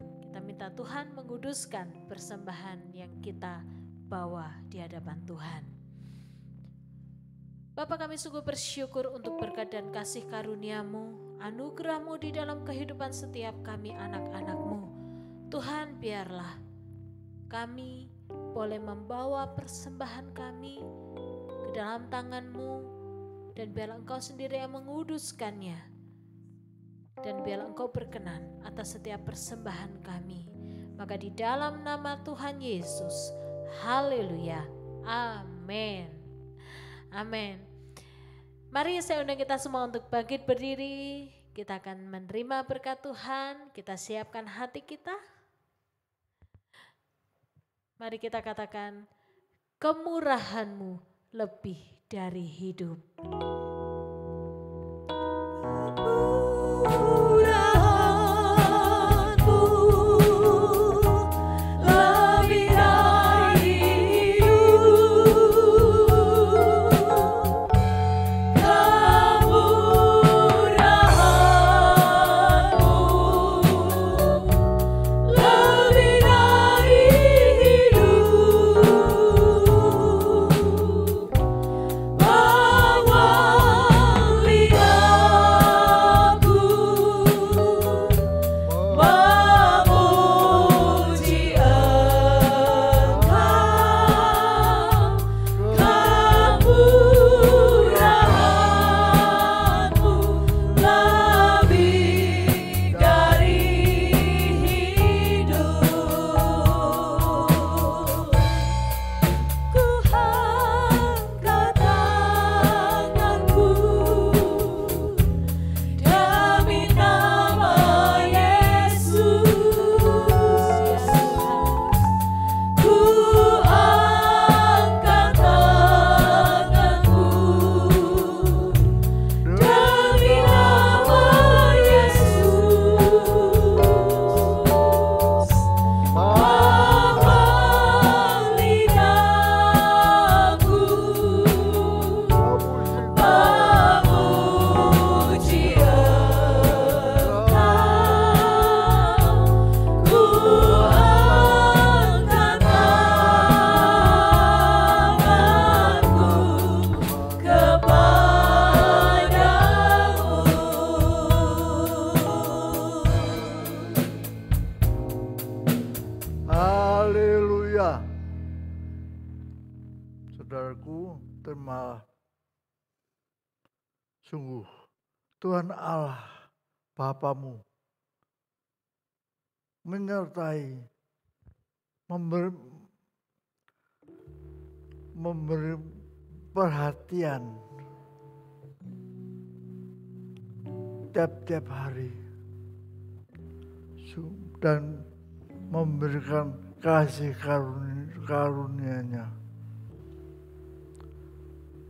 Kita minta Tuhan menguduskan persembahan yang kita bawa di hadapan Tuhan. Bapa, kami sungguh bersyukur untuk berkat dan kasih karunia-Mu, anugerah-Mu di dalam kehidupan setiap kami anak-anak-Mu. Tuhan, biarlah kami boleh membawa persembahan kami ke dalam tangan-Mu, dan biarlah Engkau sendiri yang menguduskannya, dan biarlah Engkau berkenan atas setiap persembahan kami. Maka di dalam nama Tuhan Yesus, haleluya, amin. Amin. Mari saya undang kita semua untuk bangkit berdiri. Kita akan menerima berkat Tuhan. Kita siapkan hati kita. Mari kita katakan, kemurahan-Mu lebih dari hidup. Saudaraku, terima sungguh Tuhan Allah Bapamu menyertai, memberi perhatian tiap-tiap hari dan memberikan kasih karunia-Nya.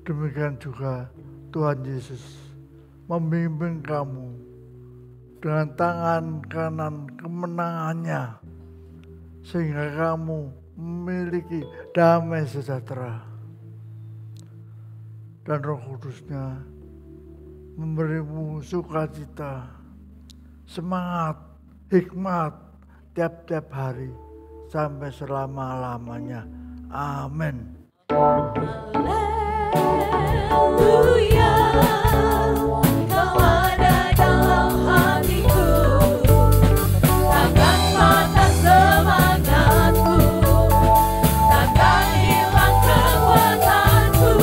Demikian juga Tuhan Yesus membimbing kamu dengan tangan kanan kemenangannya, sehingga kamu memiliki damai sejahtera. Dan Roh Kudus-Nya memberimu sukacita, semangat, hikmat tiap-tiap hari sampai selama-lamanya. Amin. Haleluya, Kau ada dalam hatiku, takkan patah semangatku, takkan hilang kekuatanku.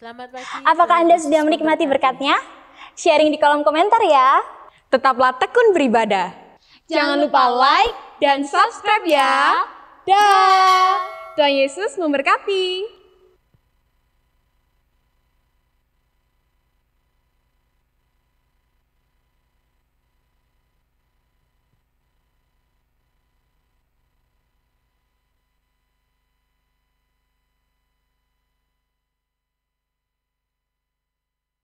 Selamat pagi. Apakah Anda sudah menikmati berkatnya? Sharing di kolom komentar ya. Tetaplah tekun beribadah. Jangan lupa like dan subscribe ya. Dah. Tuhan Yesus memberkati.